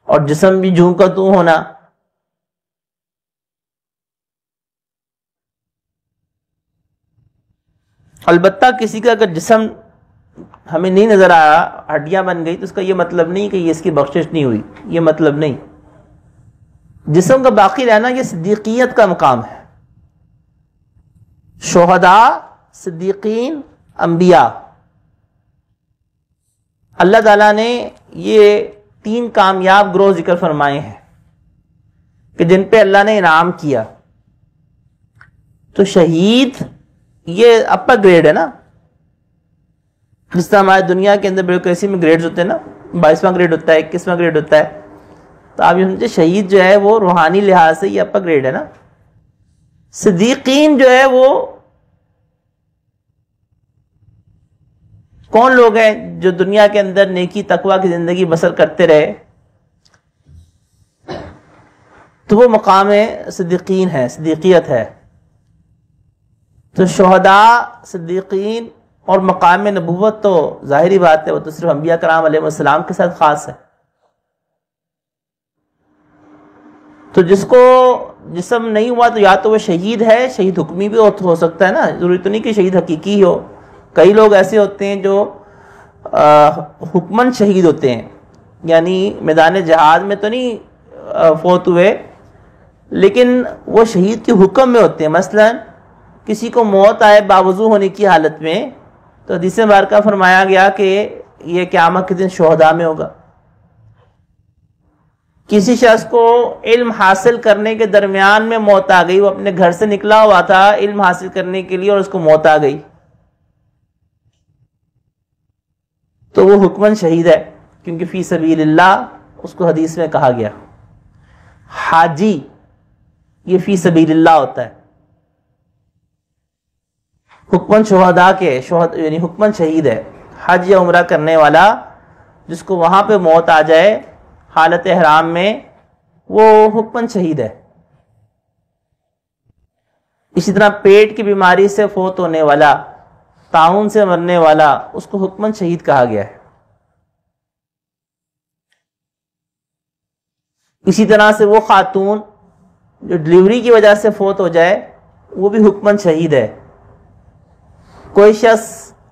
اور جسم بھی جوں کا توں ہونا. البتہ کسی کا اگر جسم ہمیں نہیں نظر آیا، ہڈیاں بن گئی، تو اس کا یہ مطلب نہیں کہ یہ اس کی بخشش نہیں ہوئی، یہ مطلب نہیں. جسم کا باقی رہنا یہ صدیقیت کا مقام ہے. شہداء، صدیقین، انبیاء، اللہ تعالیٰ نے یہ 3 کامیاب گروہ ذکر فرمائے ہیں کہ جن پہ اللہ نے انعام کیا. تو شہید یہ اپر گریڈ ہے نا، جس طرح ہمارے دنیا کے اندر بیوروکریسی میں گریڈز ہوتے ہیں نا، 22واں گریڈ ہوتا ہے، 21واں گریڈ ہوتا ہے. تو آپ یہ سمجھے شہید جو ہے وہ روحانی لحاظ سے یہ اپر گریڈ ہے نا. صدیقین جو ہے وہ کون لوگ ہیں جو دنیا کے اندر نیکی تقوی کی زندگی بسر کرتے رہے، تو وہ مقام صدیقین ہے، صدیقیت ہے. تو شہداء، صدیقین اور مقام نبوت تو ظاہری بات ہے وہ تو صرف انبیاء کرام علیہ السلام کے ساتھ خاص ہے. تو جس کو جسم نہیں ہوا تو یا تو وہ شہید ہے، شہید حکمی بھی ہو سکتا ہے نا، ضروری تو نہیں کہ شہید حقیقی ہو. کئی لوگ ایسے ہوتے ہیں جو حکمن شہید ہوتے ہیں، یعنی میدان جہاد میں تو نہیں فوت ہوئے لیکن وہ شہید کے حکم میں ہوتے ہیں. مثلا کسی کو موت آئے باوضو ہونے کی حالت میں تو حدیث مبارکہ فرمایا گیا کہ یہ قیامت کے دن شہداء میں ہوگا. کسی شخص کو علم حاصل کرنے کے درمیان میں موت آ گئی، وہ اپنے گھر سے نکلا ہوا تھا علم حاصل کرنے کے لیے اور اس کو موت آ گئی، تو وہ حکمن شہید ہے، کیونکہ فی سبیل اللہ اس کو حدیث میں کہا گیا. حاجی یہ فی سبیل اللہ ہوتا ہے. حکمن شہداء کے یعنی حکمن شہید ہے حج یا عمرہ کرنے والا، جس کو وہاں پہ موت آ جائے حالت احرام میں، وہ حکمن شہید ہے. اسی طرح پیٹ کی بیماری سے فوت ہونے والا، طاعون سے مرنے والا، اس کو حکمن شہید کہا گیا ہے. اسی طرح سے وہ خاتون جو ڈلیوری کی وجہ سے فوت ہو جائے وہ بھی حکمن شہید ہے. کوئی شخص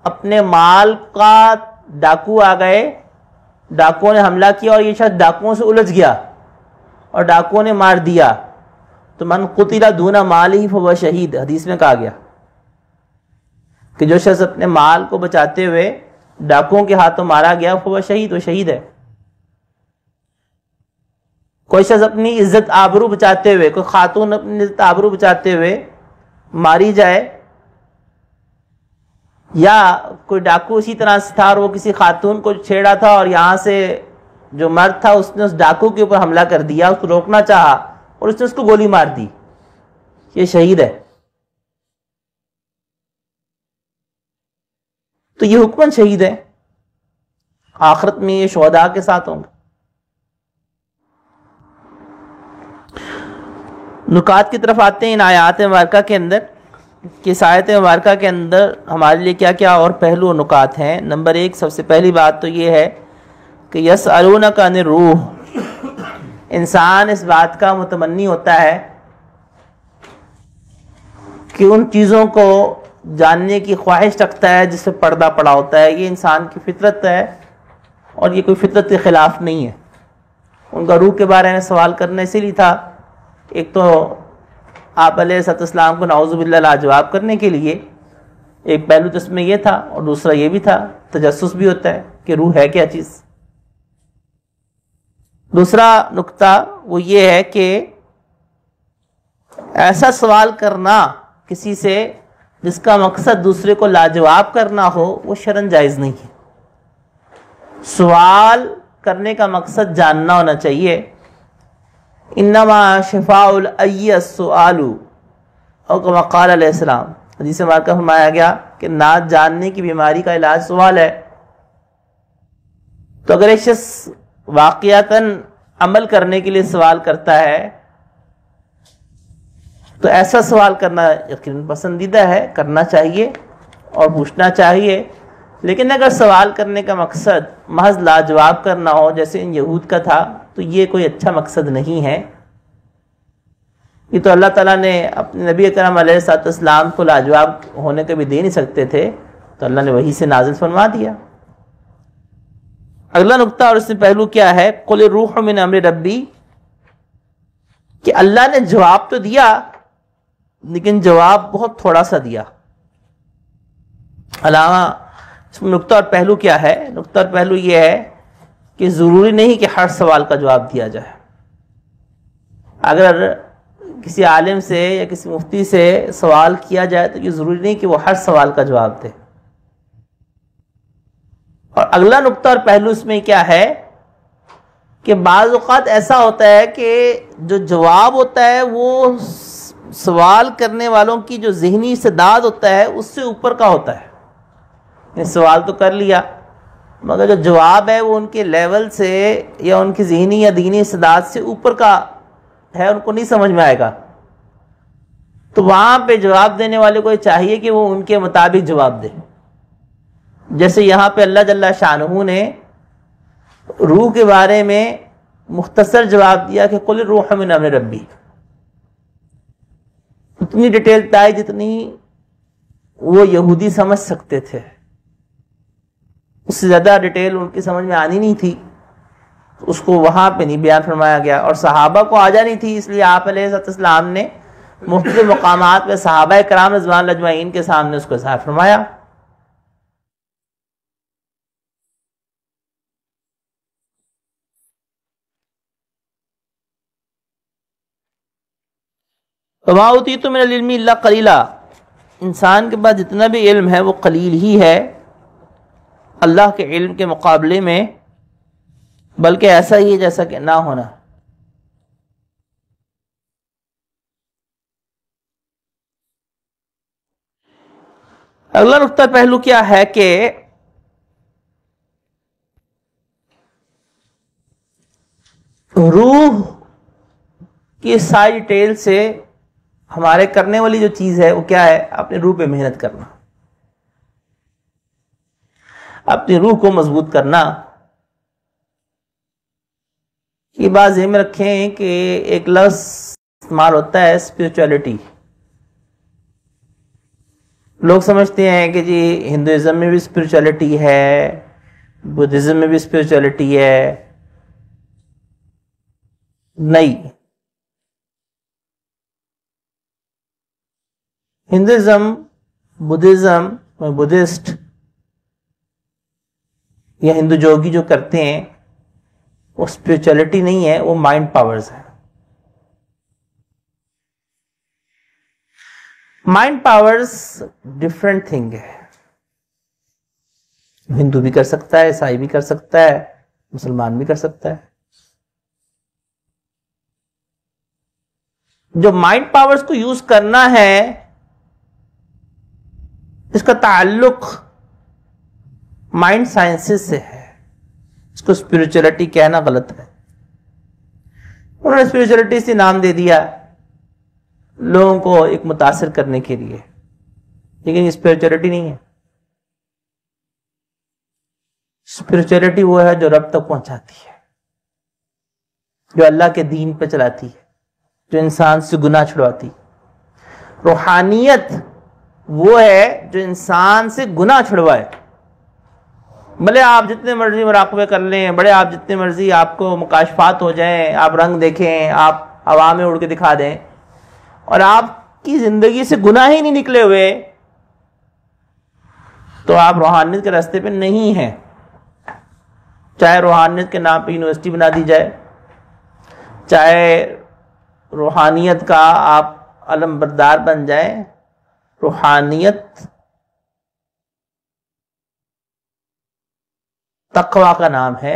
اپنے مال کا ڈاکو آ گئے، ڈاکوؤں نے حملہ کیا اور یہ شخص ڈاکوؤں سے الجھ گیا اور ڈاکوؤں نے مار دیا، تو من قتل دون مالہ فہو شہید، حدیث میں کہا گیا کہ جو شخص اپنے مال کو بچاتے ہوئے ڈاکوؤں کے ہاتھوں مارا گیا، وہ شہید، وہ شہید ہے۔ کوئی شخص اپنی عزت آبرو بچاتے ہوئے، کوئی خاتون اپنی عزت آبرو بچاتے ہوئے ماری جائے، یا کوئی ڈاکو اسی طرح سے تھا اور وہ کسی خاتون کو چھیڑا تھا اور یہاں سے جو مرد تھا اس نے اس ڈاکو کے اوپر حملہ کر دیا، اس کو روکنا چاہا اور اس نے اس کو گولی مار دی، یہ شہید ہے۔ تو یہ حکمن شہید ہے، آخرت میں یہ شہداء کے ساتھ ہوں گے۔ نکات کی طرف آتے ہیں ان آیات مبارکہ کے اندر کہ اس آیت مبارکہ کے اندر ہمارے لیے کیا کیا اور پہلو و نکات ہیں۔ نمبر ایک، سب سے پہلی بات تو یہ ہے کہ یسألونک عن الروح، انسان اس بات کا متمنی ہوتا ہے کہ ان چیزوں کو جاننے کی خواہش رکھتا ہے جس سے پردہ پڑا ہوتا ہے، یہ انسان کی فطرت ہے اور یہ کوئی فطرت کے خلاف نہیں ہے۔ ان کا روح کے بارے میں سوال کرنا اسی لیے تھا، ایک تو آپ علیہ السلام کو نعوذ باللہ لاجواب کرنے کے لیے، ایک پہلو تو اس میں یہ تھا، اور دوسرا یہ بھی تھا تجسس بھی ہوتا ہے کہ روح ہے کیا چیز۔ دوسرا نقطہ وہ یہ ہے کہ ایسا سوال کرنا کسی سے جس کا مقصد دوسرے کو لاجواب کرنا ہو، وہ شرعاً جائز نہیں ہے۔ سوال کرنے کا مقصد جاننا ہونا چاہیے۔ انما شفاء العی السؤال، اور کما قال علیہ السلام، حدیث مبارکہ فرمایا گیا کہ نہ جاننے کی بیماری کا علاج سوال ہے۔ تو اگر ایک شخص واقعتاً عمل کرنے کے لیے سوال کرتا ہے تو ایسا سوال کرنا یقیناً پسندیدہ ہے، کرنا چاہیے اور پوچھنا چاہیے، لیکن اگر سوال کرنے کا مقصد محض لاجواب کرنا ہو جیسے ان یہود کا تھا تو یہ کوئی اچھا مقصد نہیں ہے۔ یہ تو اللہ تعالیٰ نے اپنے نبی اکرم علیہ السلام کو لاجواب ہونے کے بھی دے نہیں سکتے تھے، تو اللہ نے وحی سے نازل فرما دیا۔ اگلا نقطہ اور اس سے پہلو کیا ہے، قل الروح من امر ربی، کہ اللہ نے جواب تو دیا لیکن جواب بہت تھوڑا سا دیا۔ علامہ اس میں نقطہ اور پہلو کیا ہے؟ نقطہ اور پہلو یہ ہے کہ ضروری نہیں کہ ہر سوال کا جواب دیا جائے۔ اگر کسی عالم سے یا کسی مفتی سے سوال کیا جائے تو یہ ضروری نہیں کہ وہ ہر سوال کا جواب دے۔ اور اگلا نقطہ اور پہلو اس میں کیا ہے کہ بعض اوقات ایسا ہوتا ہے کہ جو جواب ہوتا ہے وہ سوال کرنے والوں کی جو ذہنی استعداد ہوتا ہے اس سے اوپر کا ہوتا ہے۔ سوال تو کر لیا مگر جو جواب ہے وہ ان کے لیول سے یا ان کی ذہنی یا دینی استعداد سے اوپر کا ہے، ان کو نہیں سمجھ میں آئے گا، تو وہاں پہ جواب دینے والے کو یہ چاہیے کہ وہ ان کے مطابق جواب دے۔ جیسے یہاں پہ اللہ جل شانہ نے روح کے بارے میں مختصر جواب دیا کہ قل الروح من امر ربی، اتنی ڈیٹیل تائی جتنی وہ یہودی سمجھ سکتے تھے، اس سے زیادہ ڈیٹیل ان کی سمجھ میں آنی نہیں تھی، اس کو وہاں پہ نہیں بیان فرمایا گیا، اور صحابہ کو آ جانی تھی، اس لیے آپ علیہ السلام نے مختلف مقامات پہ صحابہ کرام رضوان اللہ اجمعین کے سامنے اس کو اظہار فرمایا۔ وَمَا أُوتِيتُم مِّنَ الْعِلْمِ إِلَّا قَلِيلًا، انسان کے پاس جتنا بھی علم ہے وہ قلیل ہی ہے اللہ کے علم کے مقابلے میں، بلکہ ایسا ہی ہے جیسا کہ نہ ہونا۔ اگلا نقطہ پہلو کیا ہے کہ روح کی ساری ڈیٹیل سے ہمارے کرنے والی جو چیز ہے وہ کیا ہے؟ اپنے روح پہ محنت کرنا، اپنی روح کو مضبوط کرنا۔ یہ بات ذہن میں رکھیں کہ ایک لفظ استعمال ہوتا ہے اسپرچولیٹی۔ لوگ سمجھتے ہیں کہ جی ہندوازم میں بھی اسپرچولیٹی ہے، بدھزم میں بھی اسپرچولیٹی ہے، نہیں۔ ہندوازم، بدھزم، بدھسٹ، یہ ہندو جوگی جو کرتے ہیں وہ اسپرچولیٹی نہیں ہے، وہ مائنڈ پاورز ہے. مائنڈ پاورز ڈفرینٹ تھنگ ہے. ہندو بھی کر سکتا ہے، عیسائی بھی کر سکتا ہے، مسلمان بھی کر سکتا ہے. جو مائنڈ پاورز کو یوز کرنا ہے اس کا تعلق مائنڈ سائنسز سے ہے. اس کو اسپرچولیٹی کہنا غلط ہے. انہوں نے اسپرچولیٹی سے نام دے دیا لوگوں کو ایک متاثر کرنے کے لیے، لیکن یہ اسپرچولیٹی نہیں ہے. اسپرچولیٹی وہ ہے جو رب تک پہنچاتی ہے، جو اللہ کے دین پہ چلاتی ہے، جو انسان سے گناہ چھڑواتی. روحانیت وہ ہے جو انسان سے گناہ چھڑوائے. بھلے آپ جتنے مرضی مراقبے کر لیں، بڑے آپ جتنے مرضی آپ کو مکاشفات ہو جائیں، آپ رنگ دیکھیں، آپ ہوا میں اڑ کے دکھا دیں، اور آپ کی زندگی سے گناہ ہی نہیں نکلے ہوئے، تو آپ روحانیت کے راستے پہ نہیں ہیں. چاہے روحانیت کے نام پہ یونیورسٹی بنا دی جائے، چاہے روحانیت کا آپ علم بردار بن جائیں، روحانیت تقوی کا نام ہے.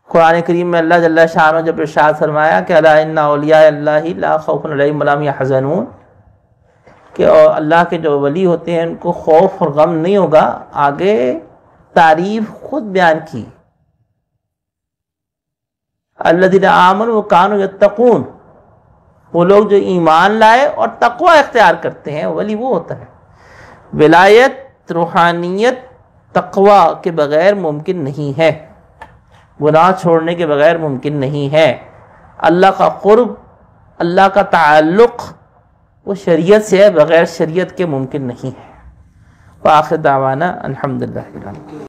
قرآن کریم میں اللہ جل شانہ جب ارشاد فرمایا کہ الا ان اولیاء اللہ لا خوف علیہم ولا هم يحزنون، کہ اللہ کے جو ولی ہوتے ہیں ان کو خوف اور غم نہیں ہوگا، آگے تعریف خود بیان کی. الذین آمنوا وکانوا یتقون، وہ لوگ جو ایمان لائے اور تقوی اختیار کرتے ہیں، ولی وہ ہوتا ہے. ولایت، روحانیت تقوی کے بغیر ممکن نہیں ہے، گناہ چھوڑنے کے بغیر ممکن نہیں ہے. اللہ کا قرب، اللہ کا تعلق وہ شریعت سے ہے، بغیر شریعت کے ممکن نہیں ہے. وآخر دعوانا الحمدللہ.